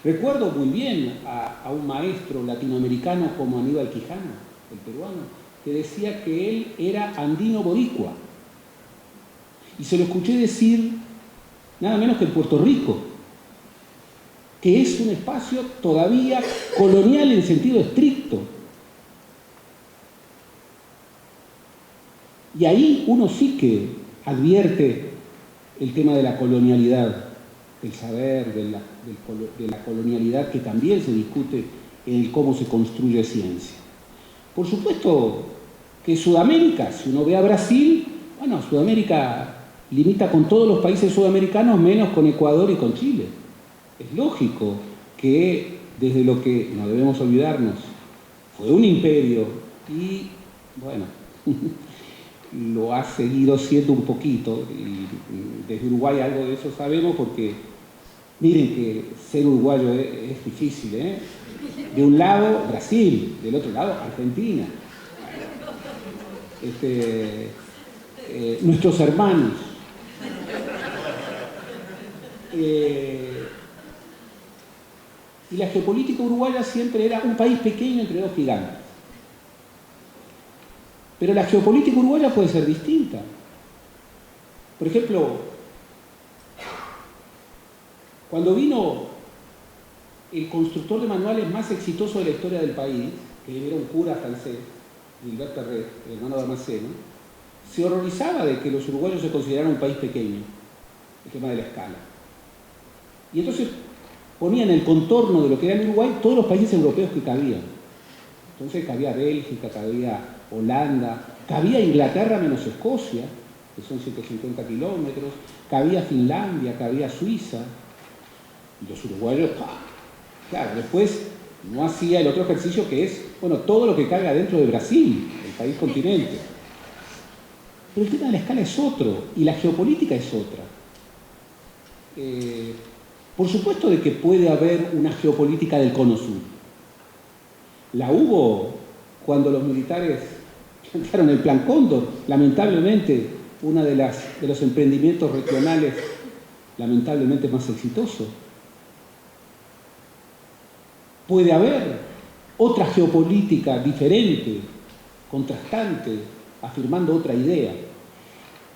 Recuerdo muy bien a un maestro latinoamericano como Aníbal Quijano, el peruano, que decía que él era andino boricua. Y se lo escuché decir nada menos que en Puerto Rico, que es un espacio todavía colonial en sentido estricto. Y ahí uno sí que advierte el tema de la colonialidad, del saber, de la colonialidad que también se discute en el cómo se construye ciencia. Por supuesto que Sudamérica, si uno ve a Brasil, bueno, Sudamérica limita con todos los países sudamericanos menos con Ecuador y con Chile. Es lógico que desde lo que, no debemos olvidarnos, fue un imperio y, bueno, lo ha seguido siendo un poquito, y desde Uruguay algo de eso sabemos porque, miren que ser uruguayo es difícil, ¿eh? De un lado Brasil, del otro lado Argentina. Nuestros hermanos. Y la geopolítica uruguaya siempre era un país pequeño entre dos gigantes. Pero la geopolítica uruguaya puede ser distinta. Por ejemplo, cuando vino el constructor de manuales más exitoso de la historia del país, que era un cura francés, Gilbert Perret, el hermano de Damasceno, se horrorizaba de que los uruguayos se consideraran un país pequeño, el tema de la escala. Y entonces ponía en el contorno de lo que era el Uruguay todos los países europeos que cabían. Entonces cabía Bélgica, cabía Holanda, cabía Inglaterra menos Escocia, que son 150 kilómetros, cabía Finlandia, cabía Suiza, y los uruguayos, ¡pah! Claro, después no hacía el otro ejercicio que es, bueno, todo lo que caiga dentro de Brasil, el país continente. Pero el tema de la escala es otro, y la geopolítica es otra. Por supuesto de que puede haber una geopolítica del Cono Sur. La hubo cuando los militares plantearon el Plan Cóndor, lamentablemente uno de los emprendimientos regionales lamentablemente más exitosos. Puede haber otra geopolítica diferente, contrastante, afirmando otra idea.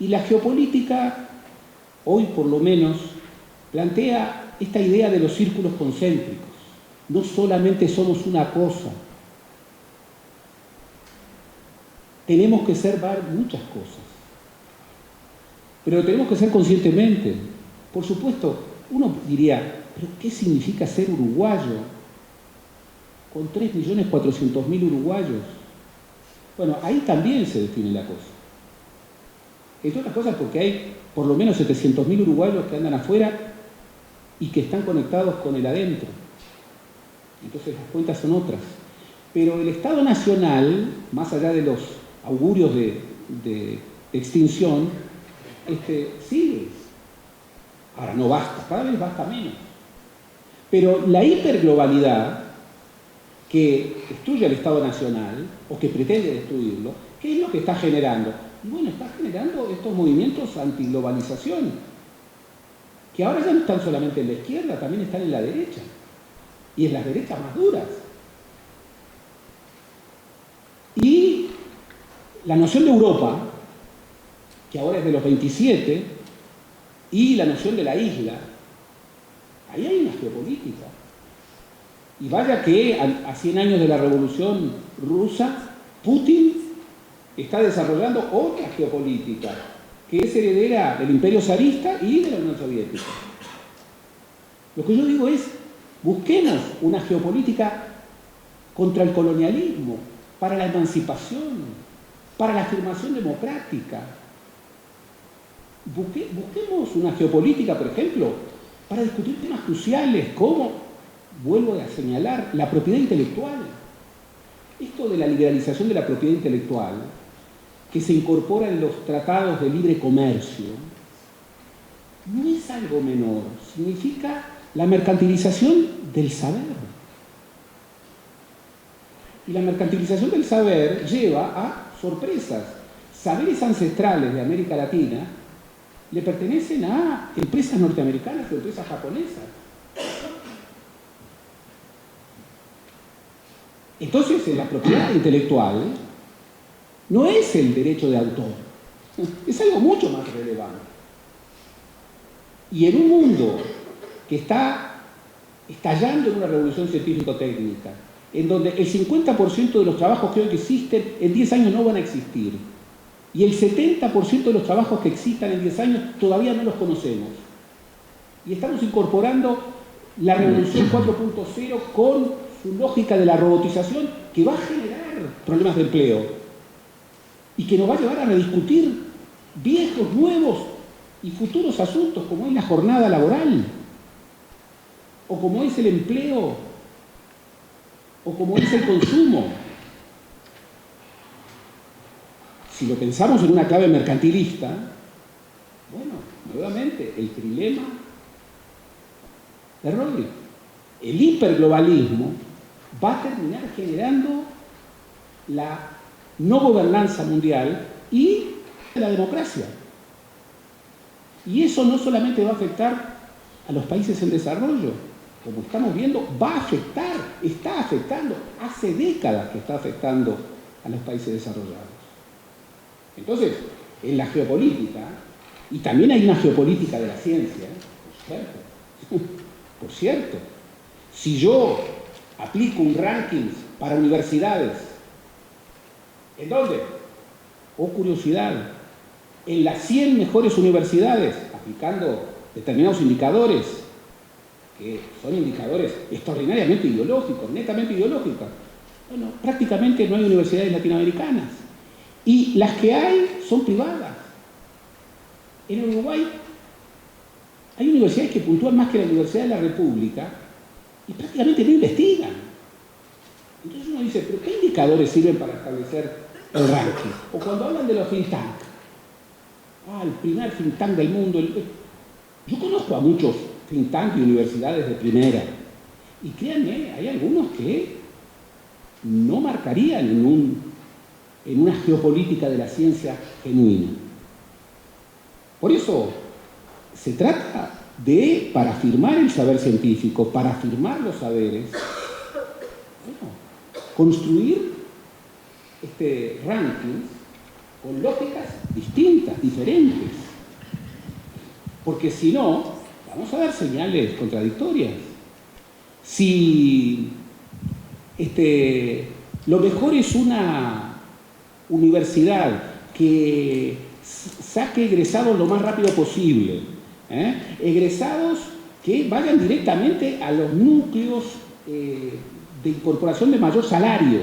Y la geopolítica, hoy por lo menos, plantea esta idea de los círculos concéntricos. No solamente somos una cosa. Tenemos que ser muchas cosas. Pero lo tenemos que hacer conscientemente. Por supuesto, uno diría, ¿pero qué significa ser uruguayo? Con 3.400.000 uruguayos. Bueno, ahí también se define la cosa. Entre otras cosas porque hay por lo menos 700.000 uruguayos que andan afuera y que están conectados con el adentro. Entonces las cuentas son otras. Pero el Estado Nacional, más allá de los augurios de extinción, sigue. Ahora no basta, cada vez basta menos. Pero la hiperglobalidad que destruye al Estado Nacional, o que pretende destruirlo, ¿qué es lo que está generando? Y bueno, está generando estos movimientos antiglobalización, que ahora ya no están solamente en la izquierda, también están en la derecha, y en las derechas más duras. la noción de Europa, que ahora es de los 27, y la noción de la isla, ahí hay una geopolítica. Y vaya que a 100 años de la Revolución Rusa, Putin está desarrollando otra geopolítica, que es heredera del Imperio zarista y de la Unión Soviética. Lo que yo digo es, busquemos una geopolítica contra el colonialismo, para la emancipación, para la afirmación democrática. Busquemos una geopolítica, por ejemplo, para discutir temas cruciales como, vuelvo a señalar, la propiedad intelectual. Esto de la liberalización de la propiedad intelectual, que se incorpora en los tratados de libre comercio, no es algo menor, significa la mercantilización del saber. Y la mercantilización del saber lleva a sorpresas. Saberes ancestrales de América Latina le pertenecen a empresas norteamericanas o empresas japonesas. Entonces, la propiedad intelectual no es el derecho de autor, es algo mucho más relevante. Y en un mundo que está estallando en una revolución científico-técnica, en donde el 50% de los trabajos que hoy existen en 10 años no van a existir, y el 70% de los trabajos que existan en 10 años todavía no los conocemos. Y estamos incorporando la revolución 4.0 con su lógica de la robotización, que va a generar problemas de empleo y que nos va a llevar a rediscutir viejos, nuevos y futuros asuntos, como es la jornada laboral, o como es el empleo, o como es el consumo. Si lo pensamos en una clave mercantilista, bueno, nuevamente, el trilema de Rodri. El hiperglobalismo va a terminar generando la no gobernanza mundial y la democracia. Y eso no solamente va a afectar a los países en desarrollo, como estamos viendo, va a afectar, está afectando, hace décadas que está afectando a los países desarrollados. Entonces, en la geopolítica, y también hay una geopolítica de la ciencia, por cierto, si yo aplico un ranking para universidades, ¿en dónde? Oh, curiosidad, en las 100 mejores universidades, aplicando determinados indicadores, que son indicadores extraordinariamente ideológicos, netamente ideológicos. Bueno, prácticamente no hay universidades latinoamericanas. Y las que hay son privadas. En Uruguay hay universidades que puntúan más que la Universidad de la República y prácticamente no investigan. Entonces uno dice, ¿pero qué indicadores sirven para establecer el ranking? O cuando hablan de los think tank. El primer think tank del mundo. Yo conozco a muchos think tank y universidades de primera. Y créanme, hay algunos que no marcarían en una geopolítica de la ciencia genuina. Por eso se trata de, para afirmar el saber científico, para afirmar los saberes, bueno, construir rankings con lógicas distintas, diferentes. Porque si no, vamos a dar señales contradictorias. Si lo mejor es una universidad que saque egresados lo más rápido posible, egresados que vayan directamente a los núcleos de incorporación de mayor salario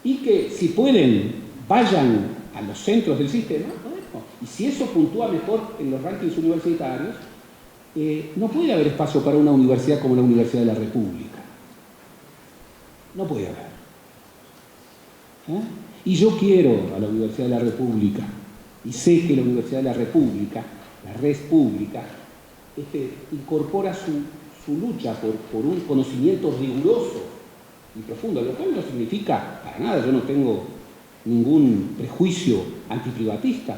y que, si pueden, vayan a los centros del sistema, bueno, y si eso puntúa mejor en los rankings universitarios, no puede haber espacio para una universidad como la Universidad de la República. No puede haber. Y yo quiero a la Universidad de la República, y sé que la Universidad de la República, la red pública, incorpora su lucha por un conocimiento riguroso y profundo, lo cual no significa para nada, yo no tengo ningún prejuicio antiprivatista.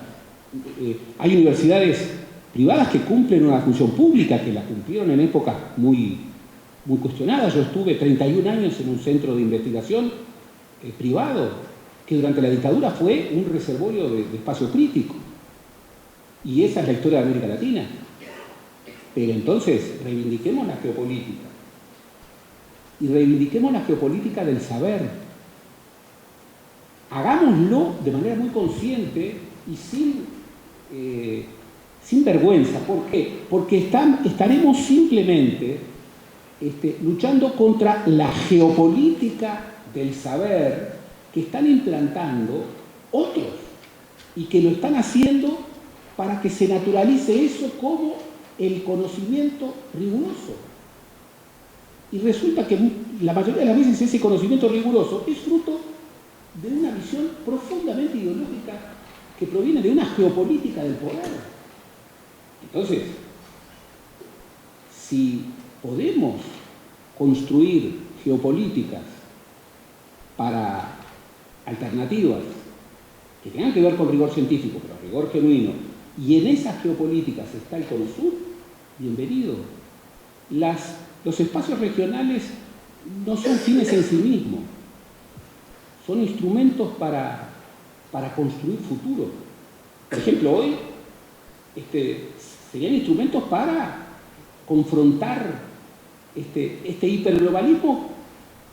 Hay universidades privadas que cumplen una función pública, que la cumplieron en épocas muy, muy cuestionadas. Yo estuve 31 años en un centro de investigación privado que durante la dictadura fue un reservorio de espacio crítico. Y esa es la historia de América Latina. Pero entonces, reivindiquemos la geopolítica. Y reivindiquemos la geopolítica del saber. Hagámoslo de manera muy consciente y sin vergüenza. ¿Por qué? Porque estaremos simplemente luchando contra la geopolítica del saber que están implantando otros y que lo están haciendo para que se naturalice eso como el conocimiento riguroso. Y resulta que la mayoría de las veces ese conocimiento riguroso es fruto de una visión profundamente ideológica que proviene de una geopolítica del poder. Entonces, si podemos construir geopolíticas para alternativas que tengan que ver con rigor científico, pero rigor genuino, y en esas geopolíticas está el Cono Sur, bienvenido. Los espacios regionales no son fines en sí mismos, son instrumentos para construir futuro. Por ejemplo, hoy serían instrumentos para confrontar este hiperglobalismo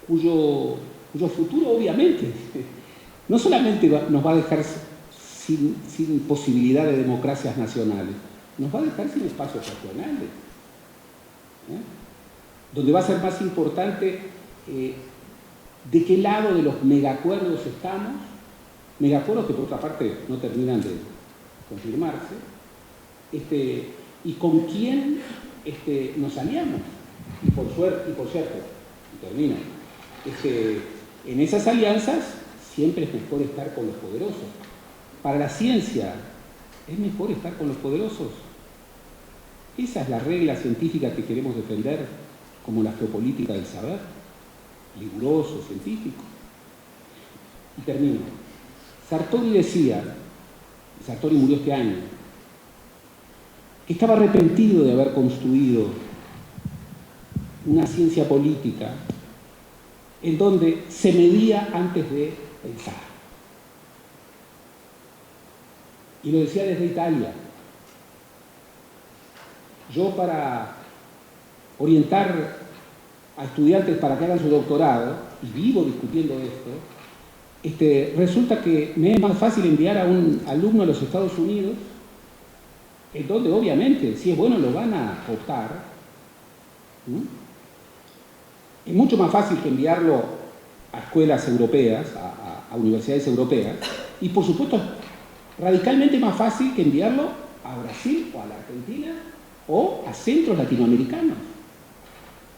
cuyo futuro obviamente no solamente nos va a dejar sin posibilidad de democracias nacionales, nos va a dejar sin espacios regionales, donde va a ser más importante de qué lado de los megacuerdos estamos, megacuerdos que por otra parte no terminan de confirmarse, y con quién nos aliamos. Y por cierto, y termino, en esas alianzas siempre es mejor estar con los poderosos. Para la ciencia es mejor estar con los poderosos. Esa es la regla científica que queremos defender como la geopolítica del saber, riguroso, científico. Y termino. Sartori decía, Sartori murió este año, que estaba arrepentido de haber construido una ciencia política en donde se medía antes de pensar. Y lo decía desde Italia. Yo, para orientar a estudiantes para que hagan su doctorado, y vivo discutiendo esto, resulta que me es más fácil enviar a un alumno a los Estados Unidos, en donde obviamente, si es bueno, lo van a optar. Es mucho más fácil que enviarlo a escuelas europeas, a universidades europeas, y por supuesto radicalmente más fácil que enviarlo a Brasil o a la Argentina o a centros latinoamericanos.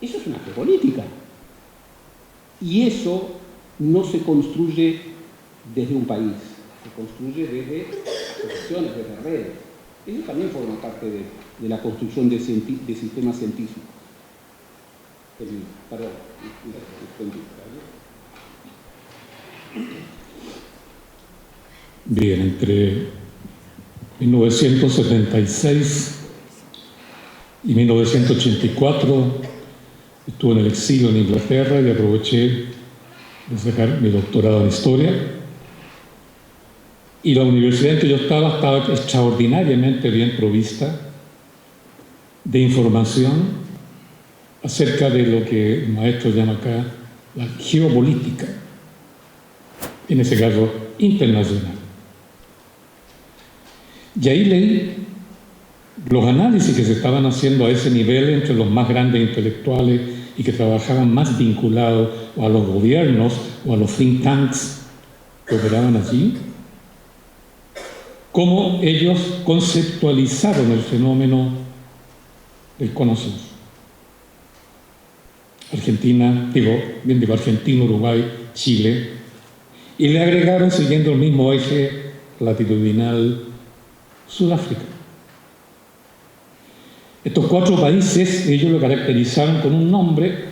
Eso es una geopolítica. Y eso no se construye desde un país, se construye desde asociaciones, desde redes. Eso también forma parte de la construcción de sistemas científicos. Perdón. Bien, entre 1976 y 1984 estuve en el exilio en Inglaterra y aproveché de sacar mi doctorado en Historia. Y la universidad en que yo estaba extraordinariamente bien provista de información acerca de lo que el maestro llama acá la geopolítica, en ese caso internacional. Y ahí leí los análisis que se estaban haciendo a ese nivel entre los más grandes intelectuales y que trabajaban más vinculados o a los gobiernos o a los think tanks que operaban allí, cómo ellos conceptualizaron el fenómeno del Cono Sur. Argentina, Uruguay, Chile, y le agregaron, siguiendo el mismo eje latitudinal, Sudáfrica. Estos 4 países, ellos lo caracterizaron con un nombre,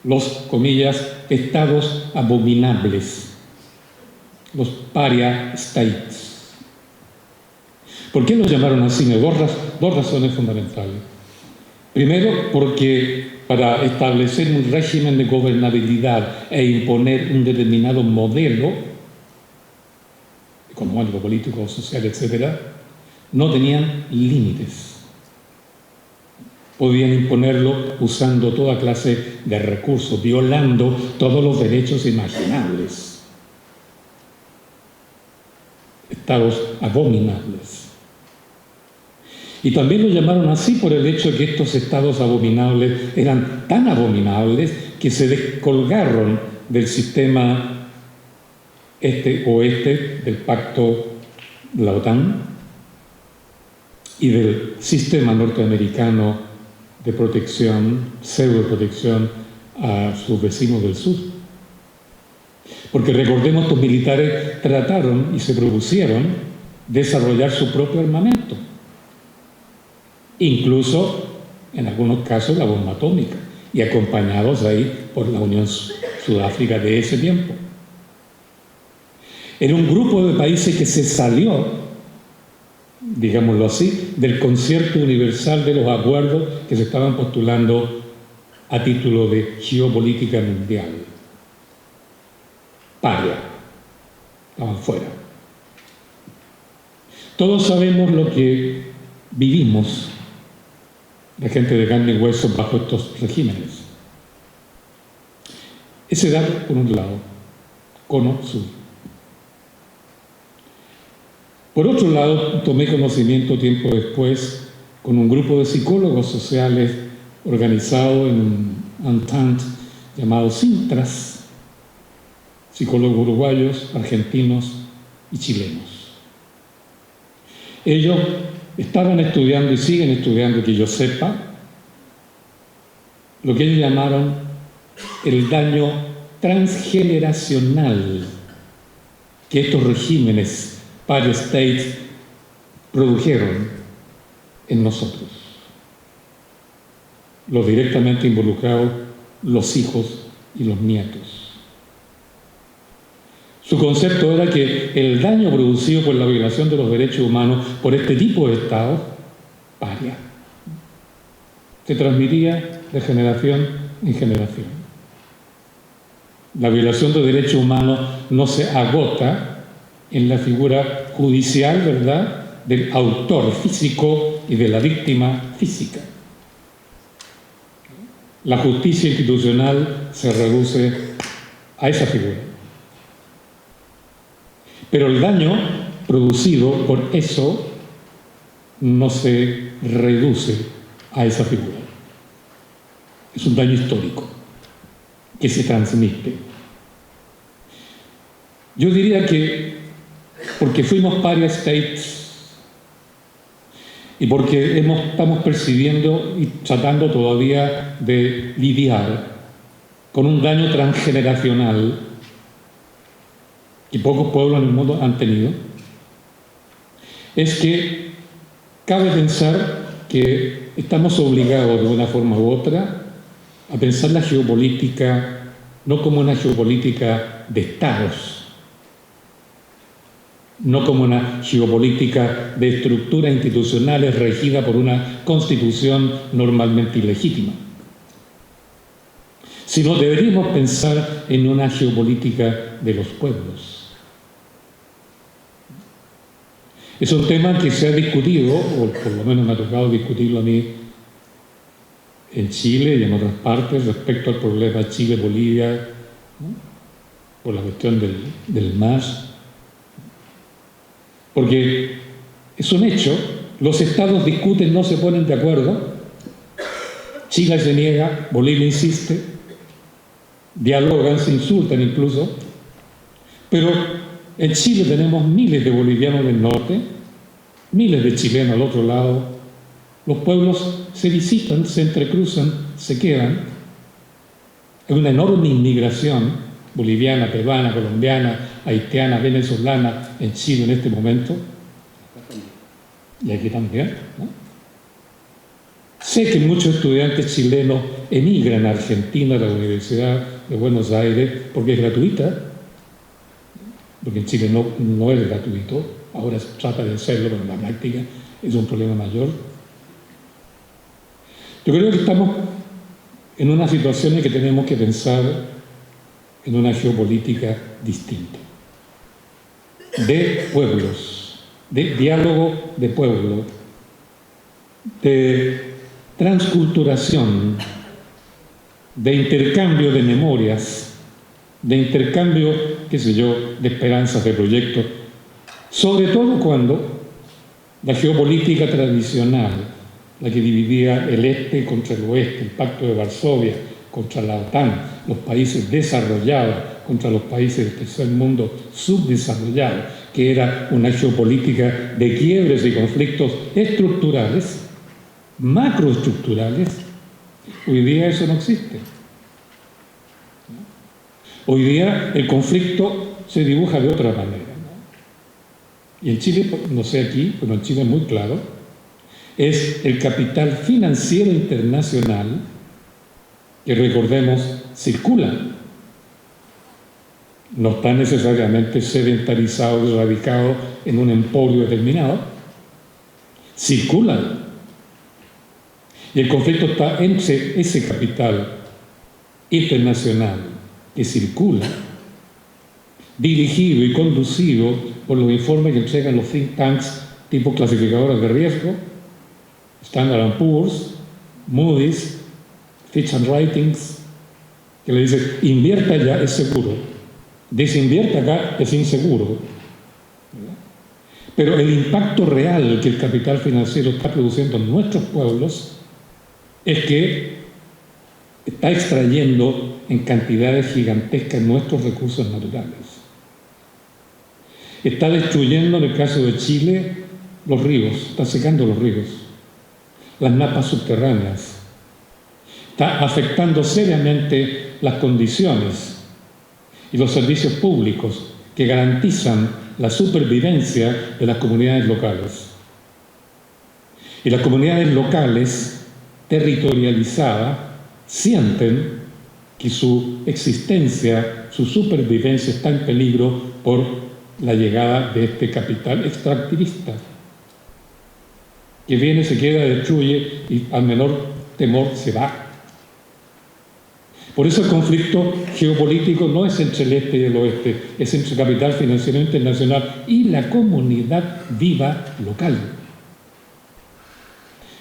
los, comillas, estados abominables, los paria states. ¿Por qué los llamaron así? Dos razones fundamentales. Primero, porque para establecer un régimen de gobernabilidad e imponer un determinado modelo económico, político, social, etc., no tenían límites. Podían imponerlo usando toda clase de recursos, violando todos los derechos imaginables. Estados abominables. Y también lo llamaron así por el hecho de que estos estados abominables eran tan abominables que se descolgaron del sistema este-oeste, del pacto de la OTAN y del sistema norteamericano de protección, pseudo-protección a sus vecinos del sur. Porque recordemos, estos militares trataron y se propusieron desarrollar su propio armamento. Incluso, en algunos casos, la bomba atómica, y acompañados ahí por la Unión Sudáfrica de ese tiempo. Era un grupo de países que se salió, digámoslo así, del concierto universal de los acuerdos que se estaban postulando a título de geopolítica mundial. Paria, estaban fuera. Todos sabemos lo que vivimos, la gente de carne y hueso, bajo estos regímenes. Ese dato, por un lado, cono sur. Por otro lado, tomé conocimiento tiempo después con un grupo de psicólogos sociales organizado en un entente llamado Sintras, psicólogos uruguayos, argentinos y chilenos. Ellos estaban estudiando y siguen estudiando, que yo sepa, lo que ellos llamaron el daño transgeneracional que estos regímenes paria states produjeron en nosotros. Los directamente involucrados, los hijos y los nietos. Su concepto era que el daño producido por la violación de los derechos humanos por este tipo de Estado, paria, se transmitía de generación en generación. La violación de derechos humanos no se agota en la figura judicial, ¿verdad?, del autor físico y de la víctima física. La justicia institucional se reduce a esa figura. Pero el daño producido por eso no se reduce a esa figura. Es un daño histórico que se transmite. Yo diría que porque fuimos paria states y porque estamos percibiendo y tratando todavía de lidiar con un daño transgeneracional que pocos pueblos en el mundo han tenido, es que cabe pensar que estamos obligados de una forma u otra a pensar la geopolítica no como una geopolítica de estados, no como una geopolítica de estructuras institucionales regida por una constitución normalmente ilegítima, sino deberíamos pensar en una geopolítica de los pueblos. Es un tema que se ha discutido, o por lo menos me ha tocado discutirlo a mí en Chile y en otras partes, respecto al problema Chile-Bolivia, ¿no?, por la cuestión del MAS. Porque es un hecho, los estados discuten, no se ponen de acuerdo, Chile se niega, Bolivia insiste, dialogan, se insultan incluso, pero en Chile tenemos miles de bolivianos del norte, miles de chilenos al otro lado, los pueblos se visitan, se entrecruzan, se quedan, hay una enorme inmigración boliviana, peruana, colombiana, haitiana, venezolana en Chile en este momento, y aquí también, ¿no? Sé que muchos estudiantes chilenos emigran a Argentina, a la Universidad de Buenos Aires, porque es gratuita, porque en Chile no es gratuito, ahora se trata de hacerlo, pero en la práctica es un problema mayor. Yo creo que estamos en una situación en que tenemos que pensar en una geopolítica distinta, de pueblos, de diálogo de pueblos, de transculturación, de intercambio de memorias, de intercambio, qué sé yo, de esperanzas, de proyectos, sobre todo cuando la geopolítica tradicional, la que dividía el este contra el oeste, el Pacto de Varsovia contra la OTAN, los países desarrollados contra los países del tercer mundo subdesarrollados, que era una geopolítica de quiebres y conflictos estructurales, macroestructurales, hoy día eso no existe. Hoy día el conflicto se dibuja de otra manera, ¿no? Y en Chile, no sé aquí, pero en Chile es muy claro, es el capital financiero internacional que, recordemos, circula. No está necesariamente sedentarizado y radicado en un emporio determinado, circula. Y el conflicto está entre ese capital internacional que circula, dirigido y conducido por los informes que entregan los think tanks tipo clasificadores de riesgo, Standard & Poor's, Moody's, Fitch and Ratings, que le dicen, invierta allá, es seguro, desinvierta acá, es inseguro. Pero el impacto real que el capital financiero está produciendo en nuestros pueblos es que está extrayendo en cantidades gigantescas nuestros recursos naturales. Está destruyendo, en el caso de Chile, los ríos, está secando los ríos, las napas subterráneas, está afectando seriamente las condiciones y los servicios públicos que garantizan la supervivencia de las comunidades locales. Y las comunidades locales, territorializadas, sienten que su existencia, su supervivencia está en peligro por la llegada de este capital extractivista, que viene, se queda, destruye y al menor temor se va. Por eso el conflicto geopolítico no es entre el este y el oeste, es entre el capital financiero internacional y la comunidad viva local.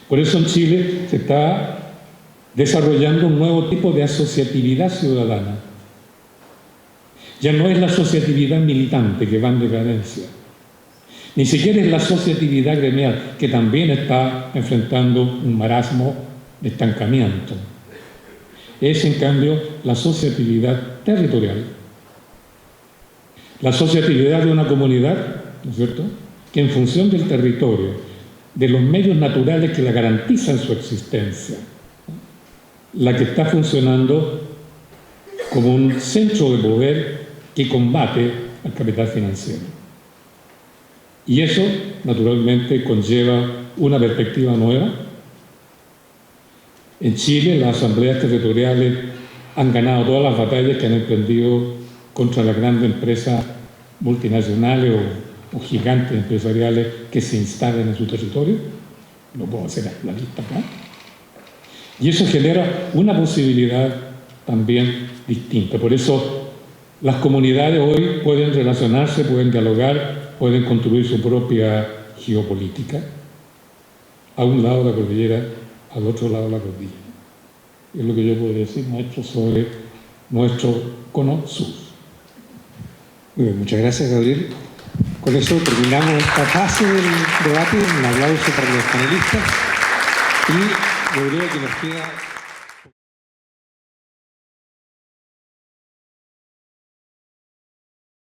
Por eso en Chile se está desarrollando un nuevo tipo de asociatividad ciudadana. Ya no es la asociatividad militante que va en decadencia, ni siquiera es la asociatividad gremial, que también está enfrentando un marasmo de estancamiento. Es, en cambio, la asociatividad territorial, la asociatividad de una comunidad, ¿no es cierto?, que en función del territorio, de los medios naturales que la garantizan su existencia, la que está funcionando como un centro de poder que combate al capital financiero. Y eso, naturalmente, conlleva una perspectiva nueva. En Chile, las asambleas territoriales han ganado todas las batallas que han emprendido contra las grandes empresas multinacionales o gigantes empresariales que se instalen en su territorio. No puedo hacer la lista acá. Y eso genera una posibilidad también distinta. Por eso las comunidades hoy pueden relacionarse, pueden dialogar, pueden construir su propia geopolítica. A un lado de la cordillera, al otro lado de la cordillera. Es lo que yo puedo decir, maestro, sobre nuestro cono sur. Muy bien, muchas gracias, Gabriel. Con eso terminamos esta fase del debate. Un aplauso para los panelistas. Y yo creo que nos queda